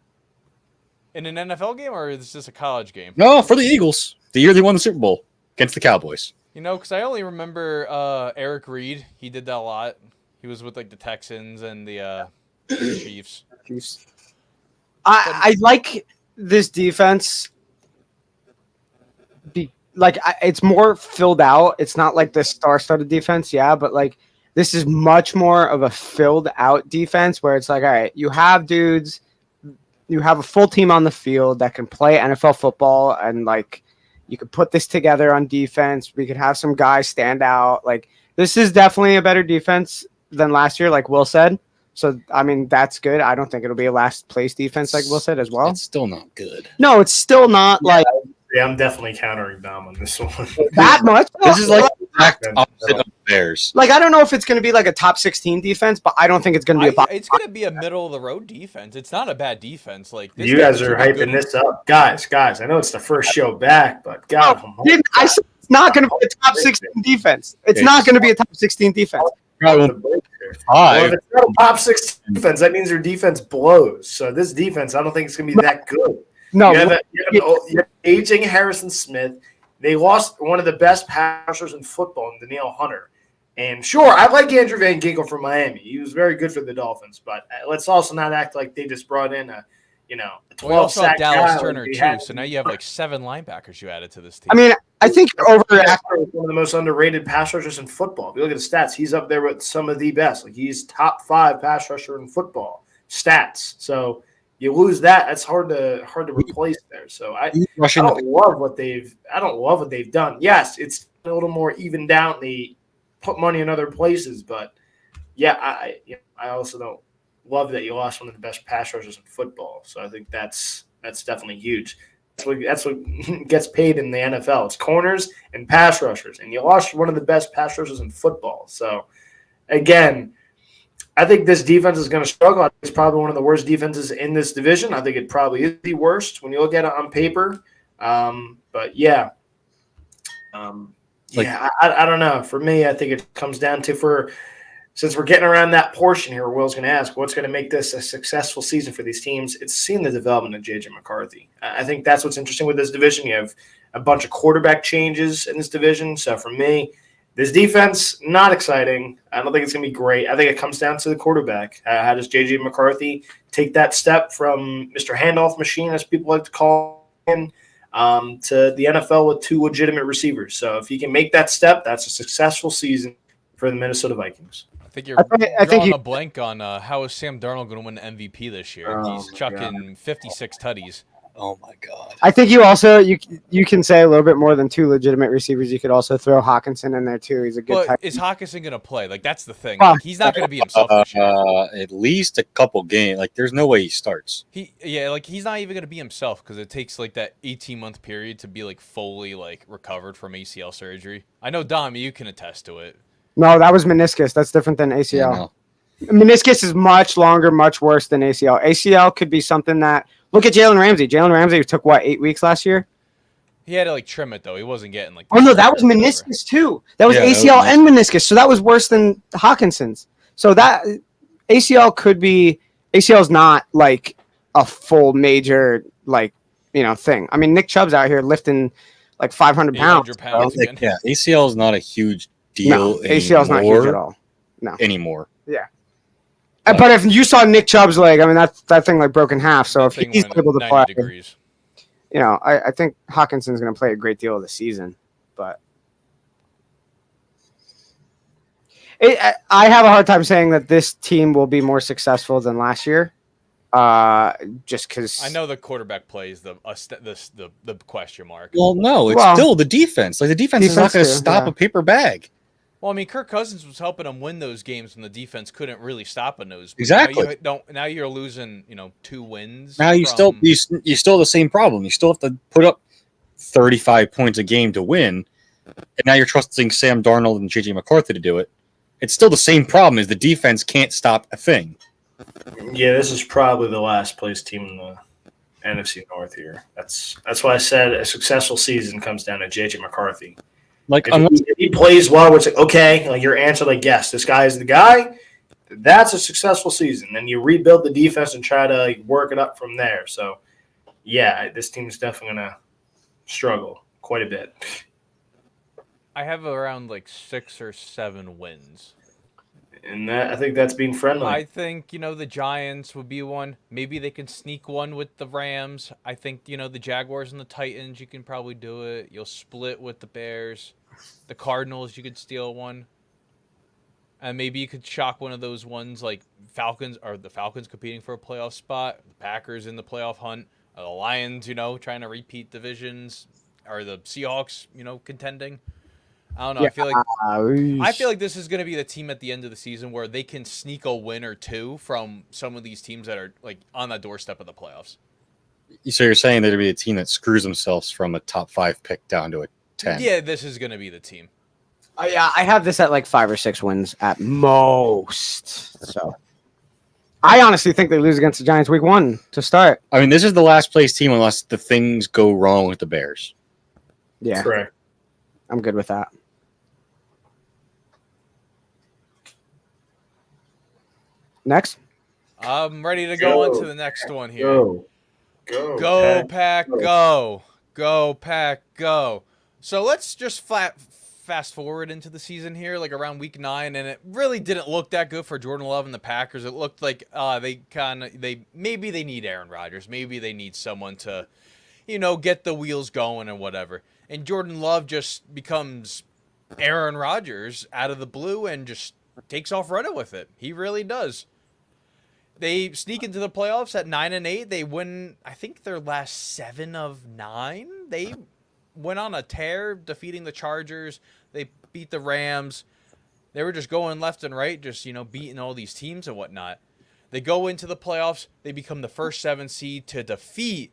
Speaker 1: In an NFL game, or is this a college game?
Speaker 3: No, for the Eagles. The year they won the Super Bowl against the Cowboys.
Speaker 1: You know, because I only remember Eric Reed. He did that a lot. He was with like the Texans and the Chiefs.
Speaker 2: I like this defense. It's more filled out. It's not like the star-studded defense, yeah, but like this is much more of a filled-out defense where it's like, all right, you have dudes, you have a full team on the field that can play NFL football, and like you could put this together on defense. We could have some guys stand out. Like this is definitely a better defense than last year, like Will said. So, I mean, that's good. I don't think it'll be a last-place defense, like Will said, as well.
Speaker 3: It's still not good.
Speaker 2: No, it's still not like
Speaker 5: Yeah, I'm definitely countering Dom on this one.
Speaker 2: that much.
Speaker 3: This is like the exact opposite of Bears.
Speaker 2: Like, I don't know if it's going to be like a top 16 defense, but I don't think it's going to be a bottom.
Speaker 1: It's going to be a middle-of-the-road defense. It's not a bad defense. Like this
Speaker 5: You guys
Speaker 1: defense
Speaker 5: are
Speaker 1: will be
Speaker 5: hyping
Speaker 1: good.
Speaker 5: this up. Guys, I know it's the first show back, but God,
Speaker 2: I said it's not going to be a top 16 defense. It's not going to be a top 16 defense.
Speaker 3: Probably won't
Speaker 5: well,
Speaker 3: five.
Speaker 5: if it's not a top 16 defense, that means their defense blows. So this defense, I don't think it's going to be that good.
Speaker 2: No,
Speaker 5: You have aging Harrison Smith. They lost one of the best passers in football, in Daniil Hunter. And sure, I like Andrew Van Ginkel from Miami. He was very good for the Dolphins. But let's also not act like they just brought in a 12
Speaker 1: We also have
Speaker 5: sack
Speaker 1: Dallas
Speaker 5: guy
Speaker 1: Turner
Speaker 5: like they
Speaker 1: too,
Speaker 5: had.
Speaker 1: so now you have like 7 linebackers you added to this team.
Speaker 2: I mean, I think you're overreacting.
Speaker 5: One of the most underrated pass rushers in football. If you look at the stats, he's up there with some of the best. Like he's top 5 pass rusher in football stats. So you lose that, that's hard to replace there. So I don't love what they've done. Yes, it's a little more evened out. They put money in other places, but yeah, I also don't love that you lost one of the best pass rushers in football. So I think that's definitely huge. That's what gets paid in the NFL. It's corners and pass rushers, and you lost one of the best pass rushers in football. So again, I think this defense is going to struggle. It's probably one of the worst defenses in this division. I think it probably is the worst when you look at it on paper. But yeah, I don't know. For me, I think it comes down to since we're getting around that portion here, Will's going to ask, what's going to make this a successful season for these teams? It's seeing the development of J.J. McCarthy. I think that's what's interesting with this division. You have a bunch of quarterback changes in this division. So for me, this defense, not exciting. I don't think it's going to be great. I think it comes down to the quarterback. How does J.J. McCarthy take that step from Mr. Handoff Machine, as people like to call him, to the NFL with 2 legitimate receivers? So if he can make that step, that's a successful season for the Minnesota Vikings.
Speaker 1: I think you're drawing a blank on how is Sam Darnold going to win the MVP this year. He's chucking 56 tutties.
Speaker 3: Oh my God!
Speaker 2: I think you also you can say a little bit more than 2 legitimate receivers. You could also throw Hawkinson in there too. He's a good
Speaker 1: But
Speaker 2: type.
Speaker 1: is Hawkinson going to play? Like that's the thing. Like, he's not going to be himself this year.
Speaker 3: At least a couple games. Like there's no way he starts.
Speaker 1: He's not even going to be himself because it takes like that 18-month period to be like fully like recovered from ACL surgery. I know Dom, you can attest to it.
Speaker 2: No, that was meniscus. That's different than ACL.
Speaker 3: Yeah, no.
Speaker 2: Meniscus is much longer, much worse than ACL. ACL could be something that – look at Jalen Ramsey. Jalen Ramsey took, 8 weeks last year?
Speaker 1: He had to like trim it though. He wasn't getting like.
Speaker 2: Oh no, that was
Speaker 1: or whatever.
Speaker 2: meniscus too. That was
Speaker 3: Yeah, that was
Speaker 2: ACL and meniscus. So that was worse than Hawkinson's. So that ACL could be ACL is not like a full major thing. I mean, Nick Chubb's out here lifting like 500 pounds.
Speaker 1: 800 pounds
Speaker 2: So,
Speaker 1: again.
Speaker 3: Yeah, ACL is not a huge
Speaker 2: no,
Speaker 3: deal
Speaker 2: ACL is not huge at all.
Speaker 3: anymore.
Speaker 2: But if you saw Nick Chubb's leg, I mean that thing like broke in half. So
Speaker 1: That
Speaker 2: if
Speaker 1: thing
Speaker 2: he's
Speaker 1: went
Speaker 2: able to
Speaker 1: 90
Speaker 2: play,
Speaker 1: degrees.
Speaker 2: I think Hawkinson's going to play a great deal of the season. But I have a hard time saying that this team will be more successful than last year. Just because
Speaker 1: I know the quarterback plays the question mark.
Speaker 3: Well, no, it's
Speaker 2: Well,
Speaker 3: still the defense. Like the defense is not going to
Speaker 2: too,
Speaker 3: stop
Speaker 2: yeah.
Speaker 3: a paper bag.
Speaker 1: Well, I mean, Kirk Cousins was helping them win those games when the defense couldn't really stop a nosebleed.
Speaker 3: Exactly.
Speaker 1: Now you're losing, 2 wins.
Speaker 3: Now you still have the same problem. You still have to put up 35 points a game to win, and now you're trusting Sam Darnold and JJ McCarthy to do it. It's still the same problem: is the defense can't stop a thing.
Speaker 5: Yeah, this is probably the last place team in the NFC North here. That's why I said a successful season comes down to JJ McCarthy.
Speaker 3: Like
Speaker 5: If he plays well, it's like, okay, like your answer, like, yes, this guy is the guy. That's a successful season. Then you rebuild the defense and try to work it up from there. So, yeah, this team's definitely going to struggle quite a bit.
Speaker 1: I have around 6 or 7 wins.
Speaker 5: And I think that's being friendly.
Speaker 1: I think, the Giants would be one. Maybe they can sneak one with the Rams. I think, the Jaguars and the Titans, you can probably do it. You'll split with the Bears. The Cardinals, you could steal one. And maybe you could shock one of those ones like Falcons, or the Falcons competing for a playoff spot, the Packers in the playoff hunt, or the Lions, trying to repeat divisions, or the Seahawks, contending. I don't know.
Speaker 2: Yeah.
Speaker 1: I feel like this is going to be the team at the end of the season where they can sneak a win or two from some of these teams that are on the doorstep of the playoffs.
Speaker 3: So you're saying there'd be a team that screws themselves from a top 5 pick down to a 10?
Speaker 1: Yeah, this is going to be the team.
Speaker 2: Yeah, I have this at 5 or 6 wins at most. So I honestly think they lose against the Giants week 1 to start.
Speaker 3: I mean, this is the last place team unless the things go wrong with the Bears.
Speaker 2: Yeah,
Speaker 5: Correct.
Speaker 2: I'm good with that. Next.
Speaker 1: I'm ready to go on to the next one here.
Speaker 5: Go,
Speaker 1: Pack, go. Go, Pack, go. So let's just fast forward into the season here, around week 9, and it really didn't look that good for Jordan Love and the Packers. It looked like maybe they need Aaron Rodgers. Maybe they need someone to, get the wheels going and whatever. And Jordan Love just becomes Aaron Rodgers out of the blue and just takes off running with it. He really does. They sneak into the playoffs at 9-8. They win, I think, their last 7 of 9. They went on a tear, defeating the Chargers. They beat the Rams. They were just going left and right, just, beating all these teams and whatnot. They go into the playoffs. They become the first 7 seed to defeat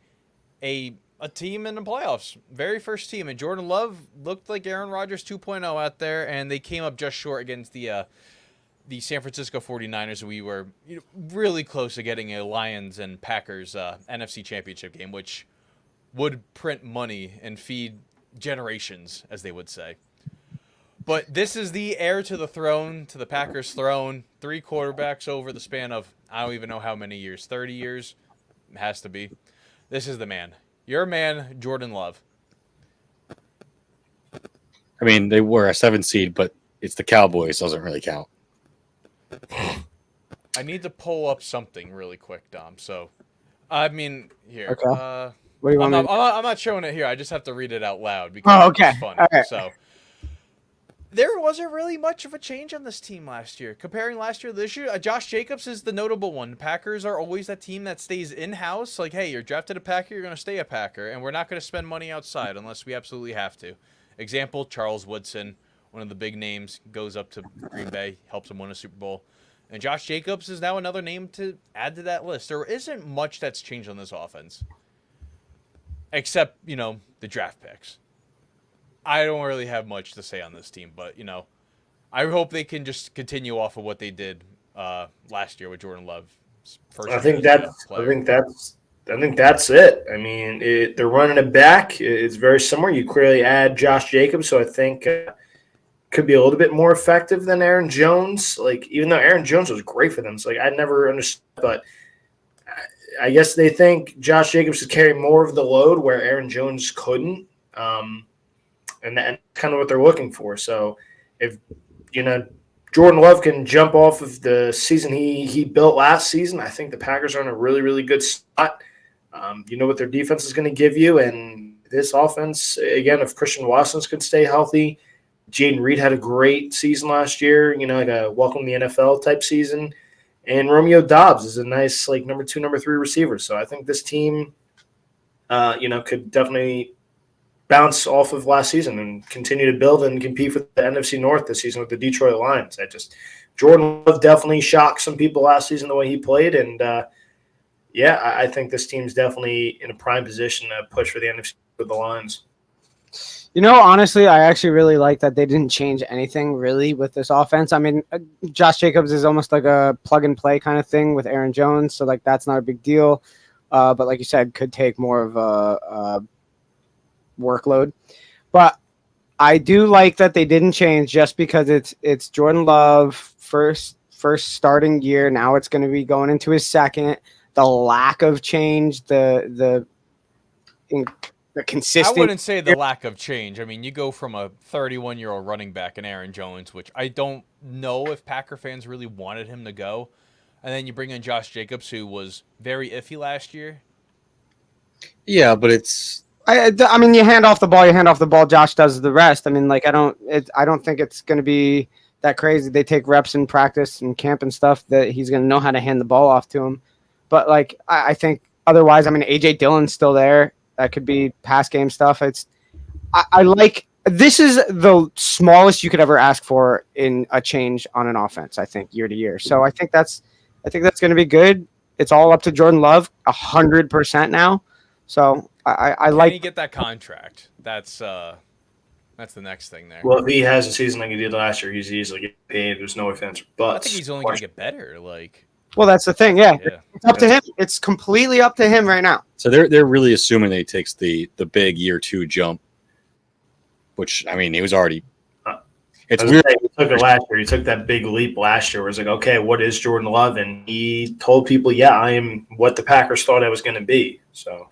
Speaker 1: a team in the playoffs. Very first team. And Jordan Love looked like Aaron Rodgers 2.0 out there, and they came up just short against the San Francisco 49ers. We were really close to getting a Lions and Packers NFC Championship game, which would print money and feed generations, as they would say. But this is the heir to the throne, to the Packers' throne. 3 quarterbacks over the span of, I don't even know how many years, 30 years? It has to be. This is the man. Your man, Jordan Love.
Speaker 3: I mean, they were a 7 seed, but it's the Cowboys. Doesn't really count.
Speaker 1: I need to pull up something really quick, Dom. So, I mean, here.
Speaker 2: Okay. What do you want?
Speaker 1: I'm not showing it here. I just have to read it out loud because
Speaker 2: okay.
Speaker 1: it's fun.
Speaker 2: All right.
Speaker 1: So, there wasn't really much of a change on this team last year. Comparing last year to this year, Josh Jacobs is the notable one. The Packers are always that team that stays in-house. Like, hey, you're drafted a Packer, you're going to stay a Packer, and we're not going to spend money outside unless we absolutely have to. Example, Charles Woodson, one of the big names, goes up to Green Bay, helps them win a Super Bowl. And Josh Jacobs is now another name to add to that list. There isn't much that's changed on this offense. Except, the draft picks. I don't really have much to say on this team, but, I hope they can just continue off of what they did last year with Jordan Love.
Speaker 5: I think that's I think that's it. I mean, they're running it back. It's very similar. You clearly add Josh Jacobs, so I think could be a little bit more effective than Aaron Jones. Like, even though Aaron Jones was great for them, so like I never understood, but I guess they think Josh Jacobs could carry more of the load where Aaron Jones couldn't, and that's kind of what they're looking for. So, if Jordan Love can jump off of the season he built last season, I think the Packers are in a really, really good spot. You know what their defense is going to give you, and this offense, again, if Christian Watson's could stay healthy, Jaden Reed had a great season last year, like a welcome to the NFL type season. And Romeo Doubs is a nice, like, number 2, number 3 receiver. So I think this team, could definitely bounce off of last season and continue to build and compete for the NFC North this season with the Detroit Lions. Jordan Love definitely shocked some people last season the way he played. And, I think this team's definitely in a prime position to push for the NFC with the Lions.
Speaker 2: Honestly, I actually really like that they didn't change anything really with this offense. I mean, Josh Jacobs is almost like a plug and play kind of thing with Aaron Jones, so like that's not a big deal. But like you said, could take more of a workload. But I do like that they didn't change just because it's Jordan Love first starting year. Now it's going to be going into his second. The lack of change, the consistent.
Speaker 1: I wouldn't say the lack of change. I mean, you go from a 31-year-old running back in Aaron Jones, which I don't know if Packer fans really wanted him to go, and then you bring in Josh Jacobs, who was very iffy last year.
Speaker 3: Yeah, but it's.
Speaker 2: I mean, you hand off the ball. Josh does the rest. I mean, like I don't think it's going to be that crazy. They take reps in practice and camp and stuff that he's going to know how to hand the ball off to him. But like I think otherwise, I mean, AJ Dillon's still there. That could be pass game stuff. I like this is the smallest you could ever ask for in a change on an offense. I think year to year. So I think that's going to be good. It's all up to Jordan Love 100% now. So I like.
Speaker 1: Can he get that contract? That's the next thing there.
Speaker 5: Well, if he has a season like he did last year, he's easily getting paid. There's no offense, but
Speaker 1: I think he's only going to get better. Like.
Speaker 2: Well, that's the thing. Yeah, it's up to him. It's completely up to him right now.
Speaker 3: So they're really assuming that he takes the big year 2 jump, which I mean he was already. It's weird.
Speaker 5: He took it last year. He took that big leap last year. Where it's like, okay, what is Jordan Love? And he told people, yeah, I am what the Packers thought I was going to be. So,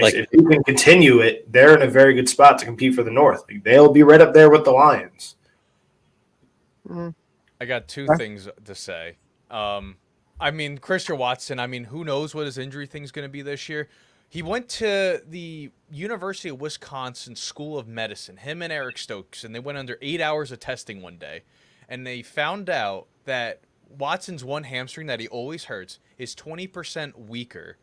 Speaker 5: like, if you can continue it, they're in a very good spot to compete for the North. Like, they'll be right up there with the Lions.
Speaker 1: I got 2 things to say. I mean, Christian Watson, who knows what his injury thing's going to be this year. He went to the University of Wisconsin School of Medicine, him and Eric Stokes, and they went under 8 hours of testing one day. And they found out that Watson's one hamstring that he always hurts is 20% weaker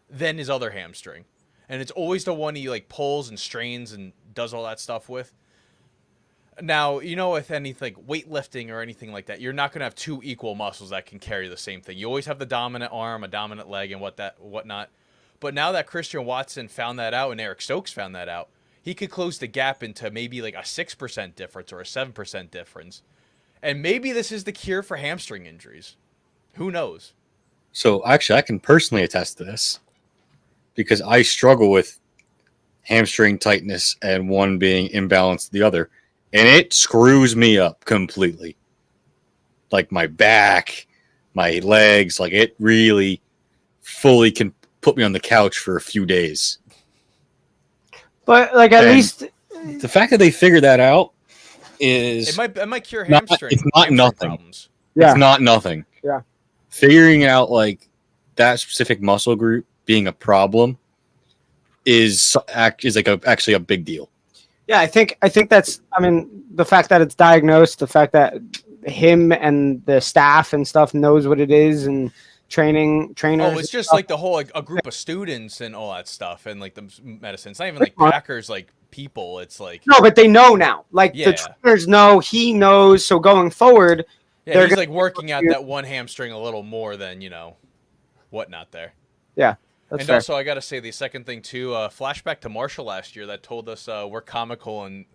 Speaker 1: than his other hamstring. And it's always the one he like pulls and strains and does all that stuff with. Now, with anything like weightlifting or anything like that, you're not going to have 2 equal muscles that can carry the same thing. You always have the dominant arm, a dominant leg, and whatnot. But now that Christian Watson found that out and Eric Stokes found that out, he could close the gap into maybe like a 6% difference or a 7% difference. And maybe this is the cure for hamstring injuries. Who knows?
Speaker 3: So actually, I can personally attest to this because I struggle with hamstring tightness and one being imbalanced the other. And it screws me up completely. Like my back, my legs, like it really fully can put me on the couch for a few days.
Speaker 2: But like at least
Speaker 3: the fact that they figured that out is
Speaker 1: it might cure hamstring.
Speaker 3: It's not nothing.
Speaker 1: Problems.
Speaker 2: Yeah.
Speaker 3: It's not nothing.
Speaker 2: Yeah.
Speaker 3: Figuring out like that specific muscle group being a problem is like actually a big deal.
Speaker 2: Yeah, I think that's. I mean, the fact that it's diagnosed, the fact that him and the staff and stuff knows what it is, and trainers.
Speaker 1: Oh, it's just like the whole like a group of students and all that stuff, and like the medicine. It's not even like Packers like people. It's like
Speaker 2: no, but they know now. Like the trainers know, he knows. So going forward,
Speaker 1: they're he's like working out that one hamstring a little more than whatnot there.
Speaker 2: Yeah. That's
Speaker 1: and
Speaker 2: fair.
Speaker 1: Also, I got to say the second thing too. Flashback to Marshall last year that told us we're comical and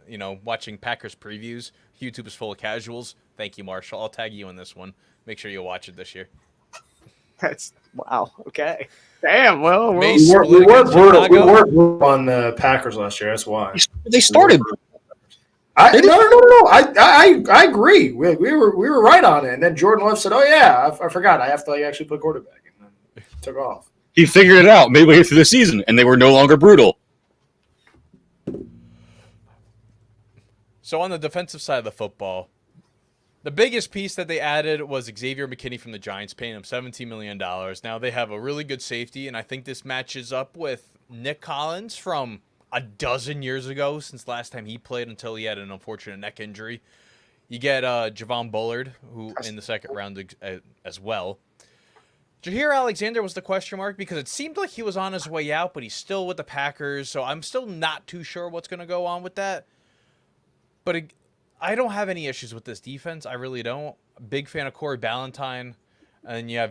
Speaker 1: watching Packers previews. YouTube is full of casuals. Thank you, Marshall. I'll tag you in this one. Make sure you watch it this year.
Speaker 2: That's wow. Okay. Damn. Well,
Speaker 1: Mace-
Speaker 5: We
Speaker 1: Split
Speaker 5: were
Speaker 1: against
Speaker 5: brutal. We
Speaker 1: Chicago?
Speaker 5: were brutal on the Packers last year. That's why.
Speaker 3: They started.
Speaker 5: No. I agree. We were right on it. And then Jordan Love said, "Oh yeah, I forgot. I have to actually play quarterback," and then took off.
Speaker 3: He figured it out midway through the season, and they were no longer brutal.
Speaker 1: So on the defensive side of the football, the biggest piece that they added was Xavier McKinney from the Giants, paying him $17 million. Now they have a really good safety, and I think this matches up with Nick Collins from a dozen years ago since last time he played until he had an unfortunate neck injury. You get Javon Bullard, who in the second round as well. Jaheir Alexander was the question mark because it seemed like he was on his way out, but he's still with the Packers, so I'm still not too sure what's going to go on with that. But I don't have any issues with this defense. I really don't. Big fan of Corey Ballantyne. And you have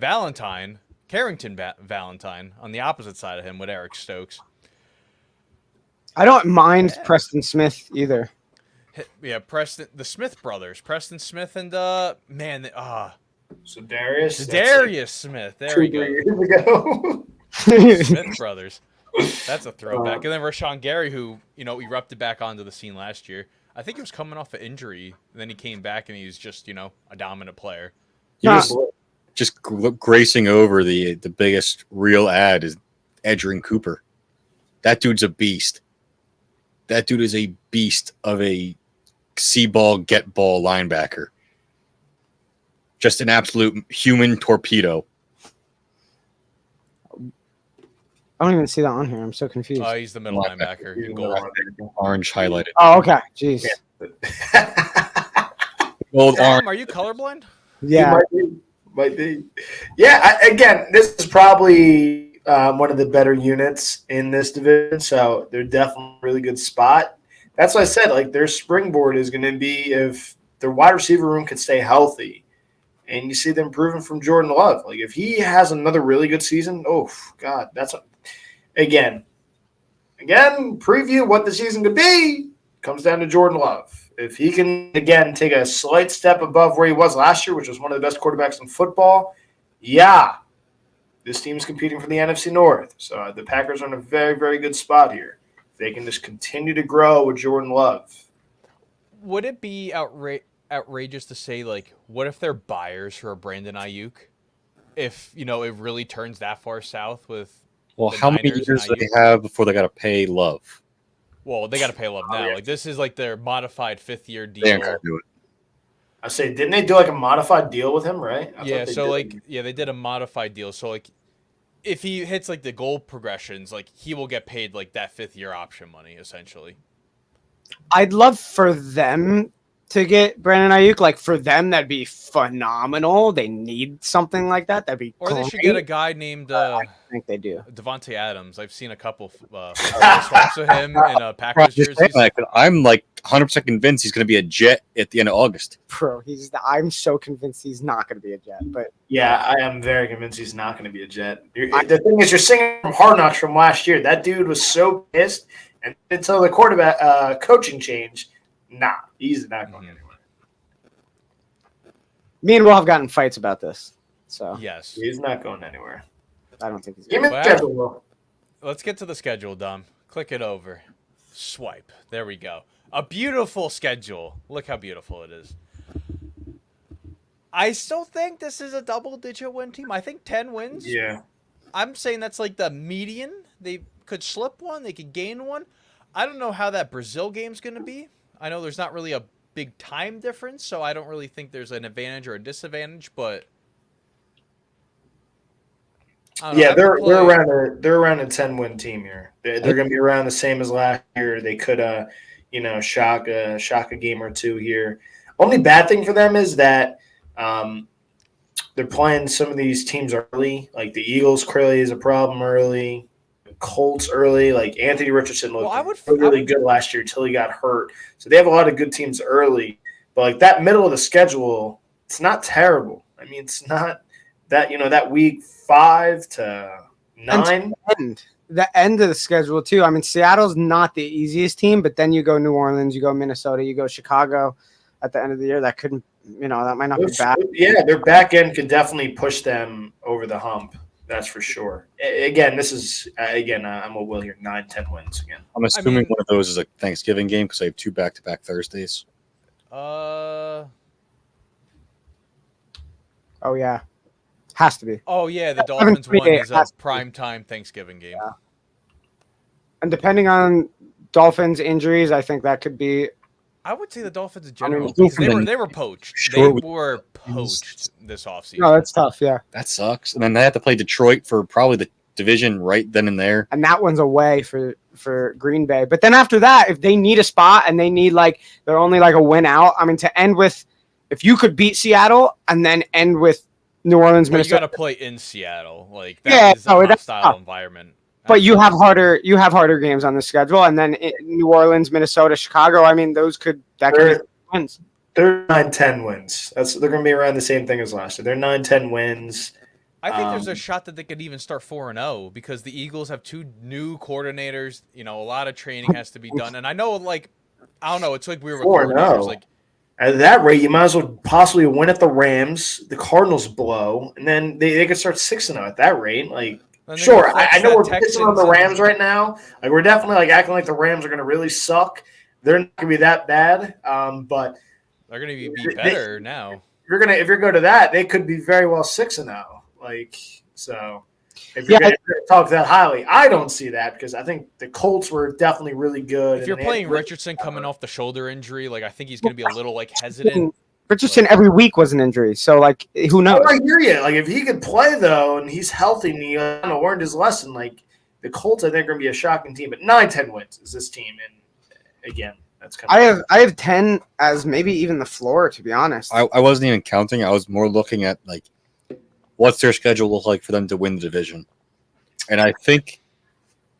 Speaker 1: Carrington Valentine on the opposite side of him with Eric Stokes.
Speaker 2: I don't mind Preston Smith either.
Speaker 1: Yeah, the Smith brothers. Preston Smith and,
Speaker 5: So Darius
Speaker 1: Smith. There we go.
Speaker 5: Years ago.
Speaker 1: Smith brothers. That's a throwback. And then Rashawn Gary, who, erupted back onto the scene last year. I think he was coming off an injury. And then he came back and he's just, a dominant player.
Speaker 3: He was just gracing over the biggest real ad is Edgerrin Cooper. That dude's a beast. That dude is a beast of a see-ball, get-ball linebacker. Just an absolute human torpedo.
Speaker 2: I don't even see that on here. I'm so confused.
Speaker 1: Oh, he's the middle linebacker. In gold.
Speaker 3: Orange highlighted.
Speaker 2: Oh, okay. Jeez.
Speaker 3: Gold,
Speaker 1: Sam,
Speaker 3: orange.
Speaker 1: are you colorblind?
Speaker 2: Yeah.
Speaker 5: Might be. Yeah, again, this is probably one of the better units in this division, so they're definitely a really good spot. That's why I said, their springboard is going to be if their wide receiver room can stay healthy. And you see them improving from Jordan Love. If he has another really good season, oh, God, that's again, preview what the season could be comes down to Jordan Love. If he can, again, take a slight step above where he was last year, which was one of the best quarterbacks in football, this team's competing for the NFC North. So the Packers are in a very, very good spot here. They can just continue to grow with Jordan Love.
Speaker 1: Would it be outrageous to say, what if they're buyers for a Brandon Ayuk? If, it really turns that far south with
Speaker 3: How many
Speaker 1: Niners
Speaker 3: years do
Speaker 1: and
Speaker 3: they
Speaker 1: Ayuk?
Speaker 3: have before they got to pay Love?
Speaker 1: Well, they got to pay Love now.
Speaker 5: yeah.
Speaker 1: This is their modified fifth-year deal.
Speaker 3: They ain't gonna do it.
Speaker 5: I say, didn't they do a modified deal with him, right? I
Speaker 1: Yeah,
Speaker 5: thought they
Speaker 1: so
Speaker 5: did.
Speaker 1: they did a modified deal. So if he hits the goal progressions, he will get paid that fifth-year option money essentially.
Speaker 2: I'd love for them to get Brandon Ayuk. For them, that'd be phenomenal. They need something like that. That'd be
Speaker 1: Or
Speaker 2: great.
Speaker 1: they should get a guy named
Speaker 2: I think they do.
Speaker 1: Devontae Adams. I've seen a couple swaps of him in Packers jerseys.
Speaker 3: I'm 100% convinced he's going to be a Jet at the end of August.
Speaker 2: Bro, I'm so convinced he's not going to be a Jet. But
Speaker 5: Yeah, I am very convinced he's not going to be a Jet. The thing is, you're singing from Hard Knocks from last year. That dude was so pissed, and until the quarterback coaching changed, he's not going anywhere.
Speaker 2: me and Will have gotten fights about this. So
Speaker 1: Yes.
Speaker 5: He's not going anywhere.
Speaker 2: I don't think he's
Speaker 5: Give
Speaker 2: going
Speaker 5: me
Speaker 1: Wow.
Speaker 5: the schedule, Will.
Speaker 1: Let's get to the schedule, Dom. Click it over. Swipe. There we go. A beautiful schedule. Look how beautiful it is. I still think this is a double-digit win team. I think 10 wins.
Speaker 5: Yeah.
Speaker 1: I'm saying that's the median. They could slip one. They could gain one. I don't know how that Brazil game's going to be. I know there's not really a big time difference, so I don't really think there's an advantage or a disadvantage, but I don't know.
Speaker 5: Yeah,
Speaker 1: After
Speaker 5: they're around a 10-win team here. They're going to be around the same as last year. They could shock a game or two here. Only bad thing for them is that they're playing some of these teams early. The Eagles clearly is a problem early. The Colts early. Anthony Richardson looked really good last year until he got hurt. So they have a lot of good teams early. But that middle of the schedule, it's not terrible. I mean, it's not that that week 5 to 9.
Speaker 2: The end of the schedule too. I mean, Seattle's not the easiest team, but then you go New Orleans, you go Minnesota, you go Chicago at the end of the year. That couldn't. that might not be bad.
Speaker 5: Yeah, their back end could definitely push them over the hump. That's for sure. Again, I'm a will here. 9-10 wins again.
Speaker 3: I'm assuming one of those is a Thanksgiving game because I have 2 back-to-back Thursdays.
Speaker 2: Oh yeah, has to be.
Speaker 1: Oh yeah, the Dolphins one is a primetime Thanksgiving game.
Speaker 2: Yeah. And depending on Dolphins injuries, I think that could be.
Speaker 1: I would say the Dolphins in general,
Speaker 3: because
Speaker 1: they were poached. They were poached this offseason.
Speaker 2: No, that's tough. Yeah,
Speaker 3: that sucks. And then they have to play Detroit for probably the division right then and there.
Speaker 2: And that one's away for Green Bay. But then after that, if they need a spot and they need they're only a win out. I mean, to end with, if you could beat Seattle and then end with New Orleans,
Speaker 1: Minnesota. You got to play in Seattle. That is a hostile environment.
Speaker 2: But you have harder games on the schedule, and then New Orleans, Minnesota, Chicago. I mean, could be wins.
Speaker 5: They're 9-10 wins. They're going to be around the same thing as last year. They're 9-10 wins.
Speaker 1: I think there's a shot that they could even start 4-0 because the Eagles have 2 new coordinators. A lot of training has to be done, and I know, I don't know. It's like we were
Speaker 5: 4-0. At that rate, you might as well possibly win at the Rams. The Cardinals blow, and then they could start 6-0 at that rate. Sure, I know we're pissing on the Rams right now. We're definitely acting like the Rams are going to really suck. They're not going to be that bad, but
Speaker 1: they're going to be better now.
Speaker 5: If you're going to that, they could be very well 6-0. So if you're going to talk that highly, I don't see that because I think the Colts were definitely really good.
Speaker 1: If you're playing Richardson coming off the shoulder injury, I think he's going to be a little hesitant.
Speaker 2: Richardson every week was an injury, so who knows?
Speaker 5: I hear you. If he could play though, and he's healthy, and he learned his lesson, the Colts, I think are going to be a shocking team. But 9-10 wins is this team, and again, that's kind of.
Speaker 2: I have 10 as maybe even the floor, to be honest.
Speaker 3: I wasn't even counting. I was more looking at what's their schedule look like for them to win the division, and I think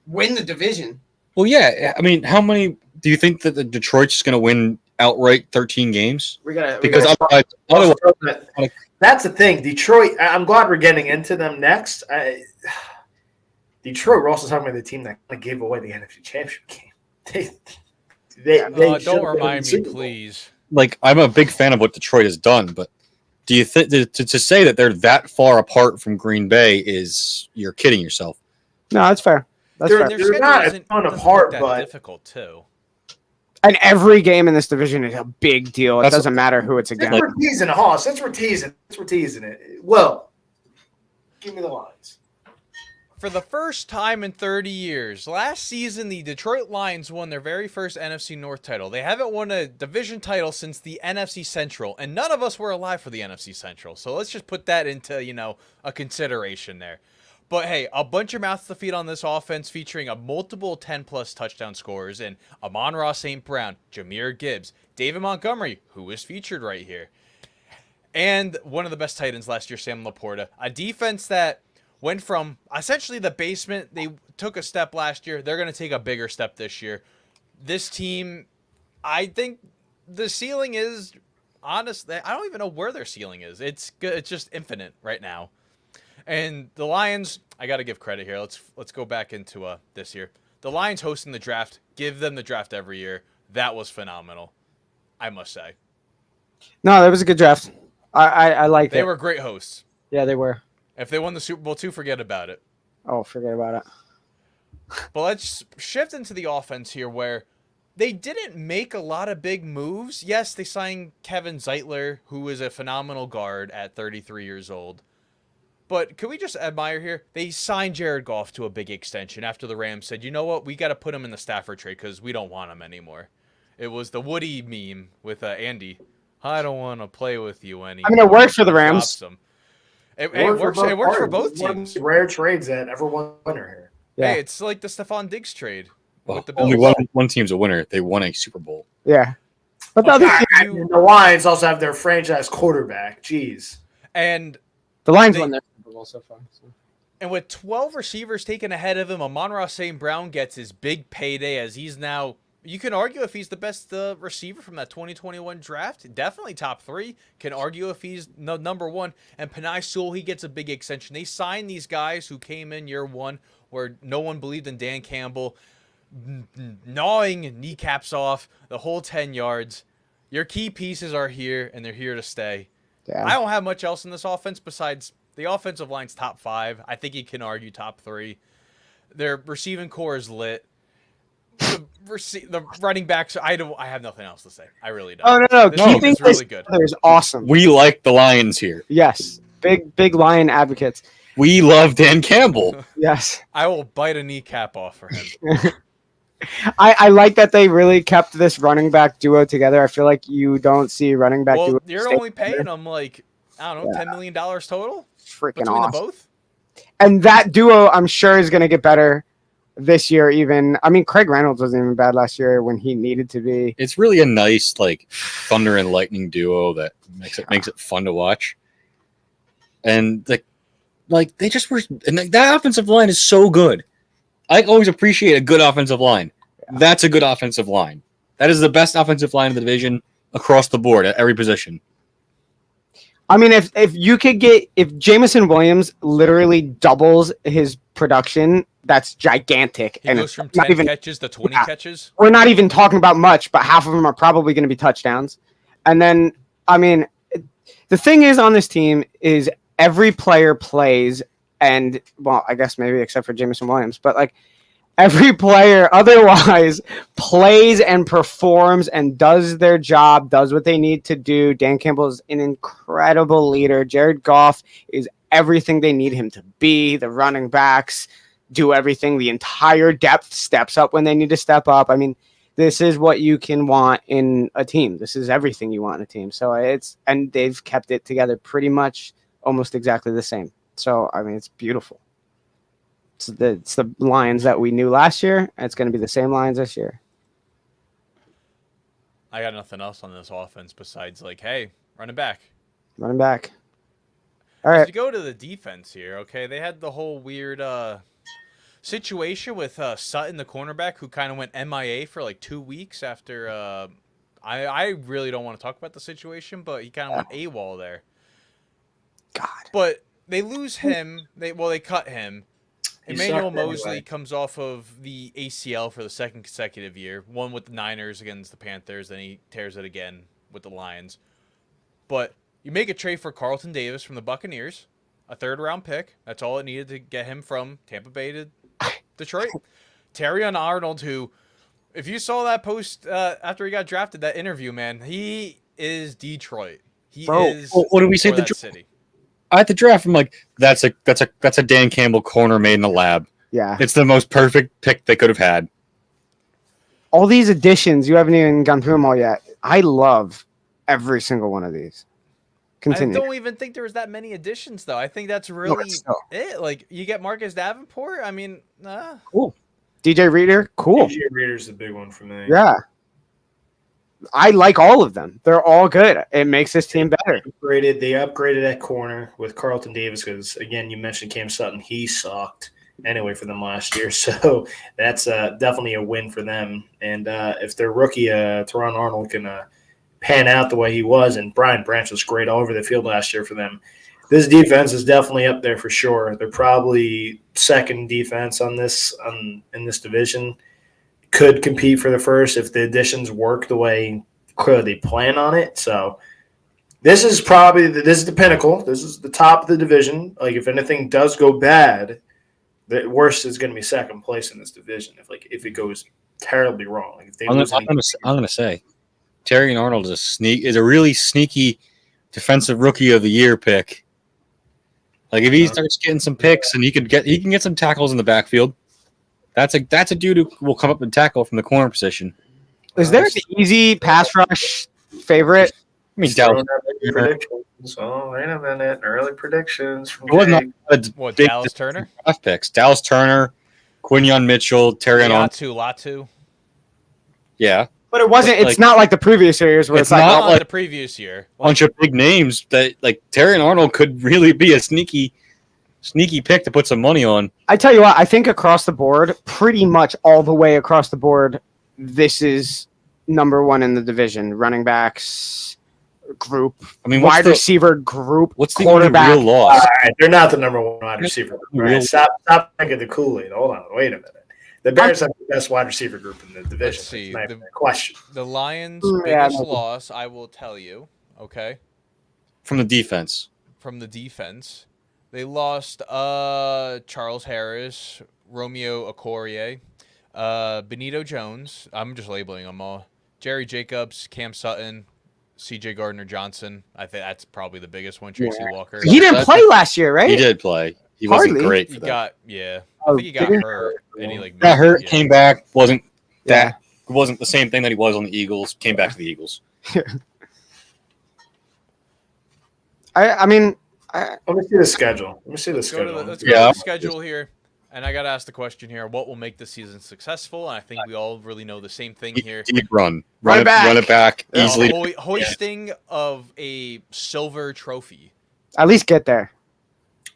Speaker 2: win the division.
Speaker 3: Well, yeah. I mean, how many do you think that the Detroit's just going to win? Outright 13 games
Speaker 5: that's the thing. Detroit. I'm glad we're getting into them next. Detroit. We're also talking about the team that gave away the NFC Championship game. They
Speaker 1: don't remind me, please.
Speaker 3: I'm a big fan of what Detroit has done, but do you think to say that they're that far apart from Green Bay is you're kidding yourself?
Speaker 2: No, that's fair.
Speaker 5: They're not a ton apart, but
Speaker 1: difficult too.
Speaker 2: And every game in this division is a big deal. It doesn't matter who it's against.
Speaker 5: Since we're teasing it. Well, give me the lines.
Speaker 1: For the first time in 30 years, last season the Detroit Lions won their very first NFC North title. They haven't won a division title since the NFC Central, and none of us were alive for the NFC Central. So let's just put that into, a consideration there. But hey, a bunch of mouths to feed on this offense featuring a multiple 10-plus touchdown scorers in Amon-Ra St. Brown, Jahmyr Gibbs, David Montgomery, who is featured right here, and one of the best tight ends last year, Sam Laporta. A defense that went from essentially the basement. They took a step last year. They're going to take a bigger step this year. This team, I think the ceiling is, honestly, I don't even know where their ceiling is. It's good. It's just infinite right now. And the Lions, I got to give credit here. Let's go back into this year. The Lions hosting the draft, give them the draft every year. That was phenomenal, I must say.
Speaker 2: No, that was a good draft. I liked it.
Speaker 1: They were great hosts.
Speaker 2: Yeah, they were.
Speaker 1: If they won the Super Bowl too, forget about it.
Speaker 2: Oh, forget about it.
Speaker 1: But let's shift into the offense here where they didn't make a lot of big moves. Yes, they signed Kevin Zeitler, who is a phenomenal guard at 33 years old. But can we just admire here? They signed Jared Goff to a big extension after the Rams said, you know what? We got to put him in the Stafford trade because we don't want him anymore. It was the Woody meme with Andy. I don't want to play with you anymore.
Speaker 2: I mean, it worked for the Rams.
Speaker 1: It works for both teams.
Speaker 5: One rare trades that everyone winner here.
Speaker 1: Yeah. Hey, it's like the Stephon Diggs trade with the
Speaker 3: Bills.
Speaker 1: Bills.
Speaker 3: One team's a winner. They won a Super Bowl.
Speaker 2: Yeah.
Speaker 5: But the Lions also have their franchise quarterback. Jeez.
Speaker 1: And
Speaker 2: the Lions won their Super Bowl so far. So.
Speaker 1: And with 12 receivers taken ahead of him, Amon-Ra St. Brown gets his big payday as he's now, you can argue if he's the best receiver from that 2021 draft. Definitely top 3. Can argue if he's number 1. And Penei Sewell, he gets a big extension. They signed these guys who came in year 1 where no one believed in Dan Campbell, gnawing kneecaps off the whole 10 yards. Your key pieces are here, and they're here to stay.
Speaker 2: Yeah.
Speaker 1: I don't have much else in this offense besides the offensive line's top 5. I think you can argue top 3. Their receiving core is lit. The running backs, I have nothing else to say. I really don't.
Speaker 2: Oh no,
Speaker 1: This team
Speaker 2: keeping
Speaker 1: is really good.
Speaker 2: Is awesome.
Speaker 3: We like the Lions here.
Speaker 2: Yes, big Lion advocates.
Speaker 3: We love Dan Campbell.
Speaker 2: Yes,
Speaker 1: I will bite a kneecap off for him.
Speaker 2: I like that they really kept this running back duo together. I feel like you don't see running back duo.
Speaker 1: You're only paying them like I don't know, $10 million total
Speaker 2: Freaking
Speaker 1: between
Speaker 2: awesome.
Speaker 1: the both.
Speaker 2: And that duo, I'm sure, is going to get better this year. Even I mean, Craig Reynolds wasn't even bad last year when he needed to be.
Speaker 3: It's really a nice like thunder and lightning duo that makes it fun to watch. And like they just were, and that offensive line is so good. I always appreciate a good offensive line. Yeah. That's a good offensive line. That is the best offensive line in the division across the board at every position.
Speaker 2: I mean, if Jameson Williams literally doubles his production, that's gigantic.
Speaker 1: He goes from 10 catches to 20 catches.
Speaker 2: We're not even talking about much, but half of them are probably going to be touchdowns. And then, I mean, the thing is on this team is every player plays, and well, I guess maybe except for Jameson Williams, but like every player otherwise plays and performs and does their job, does what they need to do. Dan Campbell is an incredible leader. Jared Goff is everything they need him to be. The running backs do everything. The entire depth steps up when they need to step up. I mean, this is what you can want in a team. This is everything you want in a team. So and they've kept it together pretty much almost exactly the same. So, I mean, it's beautiful. It's the Lions that we knew last year, and it's going to be the same Lions this year.
Speaker 1: I got nothing else on this offense besides like, hey, running back.
Speaker 2: Running back. All right.
Speaker 1: To go to the defense here, okay, they had the whole weird situation with Sutton, the cornerback, who kind of went MIA for like 2 weeks after. I really don't want to talk about the situation, but he kind of went AWOL there.
Speaker 2: God.
Speaker 1: But they lose him. They cut him. Emmanuel Mosley comes off of the ACL for the second consecutive year. One with the Niners against the Panthers, then he tears it again with the Lions. But you make a trade for Carlton Davis from the Buccaneers, a third-round pick. That's all it needed to get him from Tampa Bay to Detroit. Terrion Arnold, who, if you saw that post after he got drafted, that interview, man, he is Detroit.
Speaker 3: What did we say? The
Speaker 1: city.
Speaker 3: At the draft, I'm like, that's a Dan Campbell corner made in the lab.
Speaker 2: Yeah.
Speaker 3: It's the most perfect pick they could have had.
Speaker 2: All these additions, you haven't even gone through them all yet. I love every single one of these. Continue.
Speaker 1: I don't even think there was that many additions, though. I think that's really it. Like, you get Marcus Davenport. I mean,
Speaker 2: cool. DJ Reader, cool.
Speaker 5: DJ Reader's the big one for me.
Speaker 2: Yeah. I like all of them. They're all good. It makes this team better.
Speaker 5: They upgraded at corner with Carlton Davis because, again, you mentioned Cam Sutton. He sucked anyway for them last year. So that's definitely a win for them. And if their rookie, Teron Arnold, can pan out the way he was, and Brian Branch was great all over the field last year for them, this defense is definitely up there for sure. They're probably second defense in this division. Could compete for the first if the additions work the way clearly they plan on it. So this is the pinnacle. This is the top of the division. Like, if anything does go bad, the worst is going to be second place in this division. If it goes terribly wrong, like if they
Speaker 3: I'm going to say, Terrion Arnold is a really sneaky defensive rookie of the year pick. Like, if he starts getting some picks and he can get some tackles in the backfield. That's a dude who will come up and tackle from the corner position.
Speaker 2: Is there an easy pass rush favorite?
Speaker 3: I mean, Dallas.
Speaker 5: Oh, wait a minute. Early predictions. From
Speaker 1: Dallas Turner?
Speaker 3: Draft picks. Dallas Turner, Quinyon Mitchell, Terrion Arnold.
Speaker 1: Latu.
Speaker 3: Yeah.
Speaker 2: But it wasn't. It's not like the previous years where
Speaker 1: it's not like the previous year.
Speaker 3: A bunch of big names that, like, Terrion Arnold could really be a sneaky pick to put some money on.
Speaker 2: I tell you what, I think across the board, pretty much all the way across the board, this is number one in the division. Running backs group. I mean, wide receiver group.
Speaker 3: What's the
Speaker 2: quarterback?
Speaker 3: real loss?
Speaker 5: All right, they're not the number one wide receiver. Right, stop drinking the Kool-Aid. Hold on, wait a minute. The Bears have the best wide receiver group in the division.
Speaker 1: Let's see.
Speaker 5: It's not even a question.
Speaker 1: The Lions'
Speaker 2: Yeah,
Speaker 1: biggest
Speaker 2: maybe.
Speaker 1: loss, I will tell you, okay,
Speaker 3: From the defense.
Speaker 1: from the defense. They lost Charles Harris, Romeo Okorie, Benito Jones. I'm just labeling them all. Jerry Jacobs, Cam Sutton, C.J. Gardner-Johnson. I think that's probably the biggest one. Tracy Walker.
Speaker 2: He didn't play last year, right?
Speaker 3: He did play. He wasn't
Speaker 2: Hardly.
Speaker 3: great
Speaker 1: He
Speaker 3: for that.
Speaker 1: got I
Speaker 2: Oh,
Speaker 1: think he got
Speaker 2: did he?
Speaker 1: hurt, and he like
Speaker 3: Got hurt,
Speaker 1: yeah.
Speaker 3: came back, wasn't
Speaker 2: Yeah.
Speaker 3: wasn't the same thing that he was on the Eagles. Came back to the Eagles.
Speaker 2: I mean,
Speaker 5: Let me see the schedule.
Speaker 1: Let's go to
Speaker 3: Yeah.
Speaker 1: the schedule here, and I got to ask the question here: what will make this season successful? And I think we all really know the same thing here.
Speaker 3: Deep run
Speaker 2: Run it back.
Speaker 3: run it back easily.
Speaker 1: Hoisting of a silver trophy.
Speaker 2: at least get there.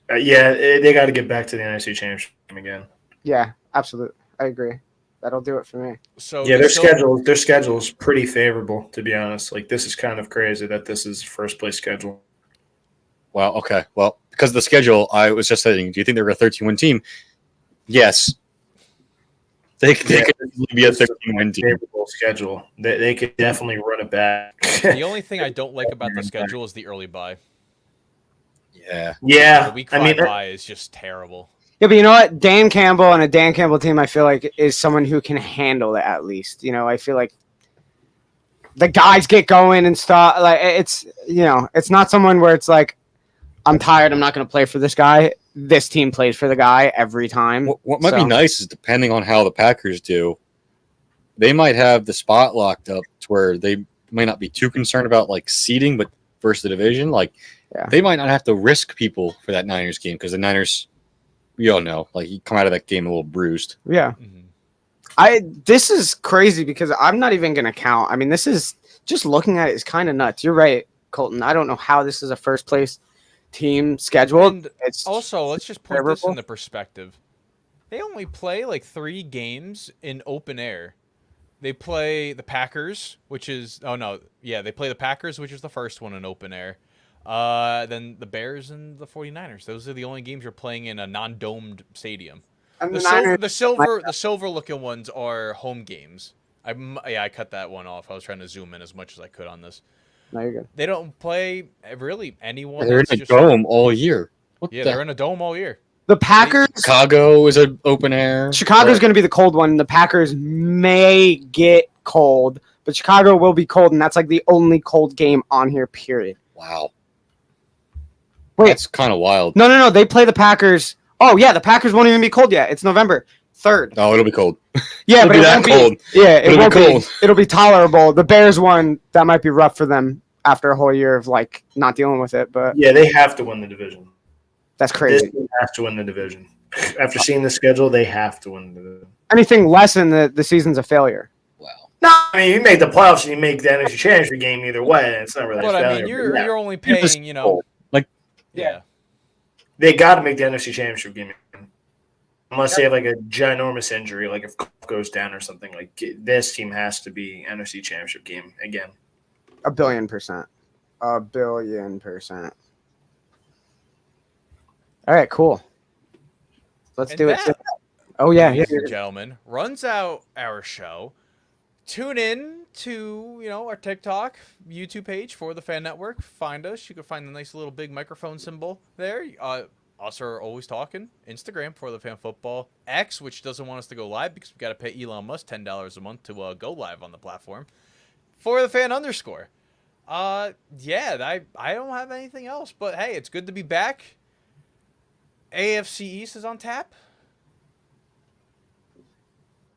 Speaker 5: Yeah, they got to get back to the NFC Championship game again.
Speaker 2: Yeah, absolutely. I agree. That'll do it for me.
Speaker 1: So
Speaker 5: Yeah,
Speaker 1: the
Speaker 5: their schedule is pretty favorable, to be honest. Like, this is kind of crazy that this is first place schedule.
Speaker 3: Wow. Okay. Well, because of the schedule, I was just saying, do you think they're a 13-win team? Yes. They could easily be a 13-win team.
Speaker 5: Favorable schedule. They could definitely run it back.
Speaker 1: The only thing I don't like about the schedule is the early bye.
Speaker 3: Yeah.
Speaker 5: Yeah,
Speaker 1: The week 5 bye is just terrible.
Speaker 2: Yeah, but you know what? Dan Campbell and a Dan Campbell team, I feel like, is someone who can handle it at least. You know, I feel like the guys get going and stuff. Like, it's, you know, it's not someone where it's like, I'm tired, I'm not going to play for this guy. This team plays for the guy every time.
Speaker 3: What might be nice is, depending on how the Packers do, they might have the spot locked up to where they might not be too concerned about like seeding, but versus the division, like they might not have to risk people for that Niners game, because the Niners, we all know, like, you come out of that game a little bruised.
Speaker 2: Yeah.
Speaker 1: Mm-hmm.
Speaker 2: This is crazy because I'm not even going to count. I mean, this is just looking at it is kind of nuts. You're right, Colton. I don't know how this is a first place team scheduled.
Speaker 1: And
Speaker 2: it's
Speaker 1: also, let's just put this
Speaker 2: favorable.
Speaker 1: into perspective. They only play like 3 games in open air. They play the Packers, which is they play the Packers, which is the first one in open air. Then the Bears and the 49ers. Those are the only games you're playing in a non-domed stadium.
Speaker 2: And
Speaker 1: The silver looking ones are home games. I cut that one off. I was trying to zoom in as much as I could on this.
Speaker 2: No, you're good.
Speaker 1: They don't play really anyone.
Speaker 3: They're in
Speaker 1: that's
Speaker 3: a dome all year.
Speaker 1: They're in a dome all year.
Speaker 2: The Packers.
Speaker 3: Chicago is an open air.
Speaker 2: Chicago's going to be the cold one. The Packers may get cold, but Chicago will be cold, and that's like the only cold game on here, period.
Speaker 3: Wow.
Speaker 2: Wait.
Speaker 3: That's kind of wild.
Speaker 2: No. They play the Packers. Oh, yeah, the Packers won't even be cold yet. It's November 3rd.
Speaker 3: Oh, it'll be cold.
Speaker 2: Yeah,
Speaker 3: It'll
Speaker 2: but
Speaker 3: be
Speaker 2: it
Speaker 3: that
Speaker 2: won't
Speaker 3: cold.
Speaker 2: be. Yeah, it
Speaker 3: It'll
Speaker 2: won't
Speaker 3: be
Speaker 2: be.
Speaker 3: cold.
Speaker 2: It'll be tolerable. The Bears one, that might be rough for them after a whole year of, like, not dealing with it, but
Speaker 5: Yeah, they have to win the division.
Speaker 2: that's
Speaker 5: This
Speaker 2: crazy.
Speaker 5: team has to win the division. After seeing the schedule, they have to win the division.
Speaker 2: Anything less than the season's a failure.
Speaker 3: Wow.
Speaker 5: No, I mean, you make the playoffs and you make the NFC Championship game either way. It's not really
Speaker 1: But
Speaker 5: a
Speaker 1: I
Speaker 5: failure.
Speaker 1: mean,
Speaker 5: but yeah.
Speaker 1: you're only paying,
Speaker 3: Like,
Speaker 1: yeah.
Speaker 5: They got to make the NFC Championship game. Unless they have like a ginormous injury, like if Cook goes down or something, like this team has to be NFC Championship game again.
Speaker 2: 1,000,000,000%. 1,000,000,000%. All right, cool. Let's
Speaker 1: And
Speaker 2: do it.
Speaker 1: that,
Speaker 2: Oh, yeah.
Speaker 1: ladies and gentlemen, runs out our show. Tune in to our TikTok, YouTube page for the Fan Network. Find us. You can find the nice little big microphone symbol there. Us are always talking. Instagram for the Fan Football. X, which doesn't want us to go live because we got to pay Elon Musk $10 a month to go live on the platform. For the Fan _. I don't have anything else. But hey, it's good to be back. AFC East is on tap.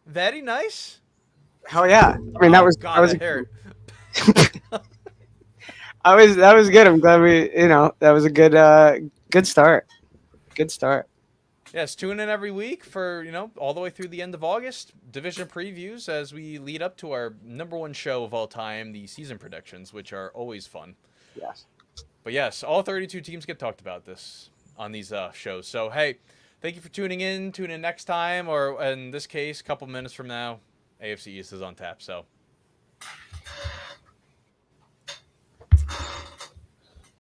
Speaker 1: Very nice.
Speaker 2: Hell yeah. I mean, that was
Speaker 1: God,
Speaker 2: that
Speaker 1: I heard.
Speaker 2: was good. I'm glad that was a good start. Good start.
Speaker 1: Yes, tune in every week for, all the way through the end of August. Division previews as we lead up to our #1 show of all time, the season predictions, which are always fun.
Speaker 2: Yes.
Speaker 1: But yes, all 32 teams get talked about on these shows. So, hey, thank you for tuning in. Tune in next time, or in this case, a couple minutes from now. AFC East is on tap. So,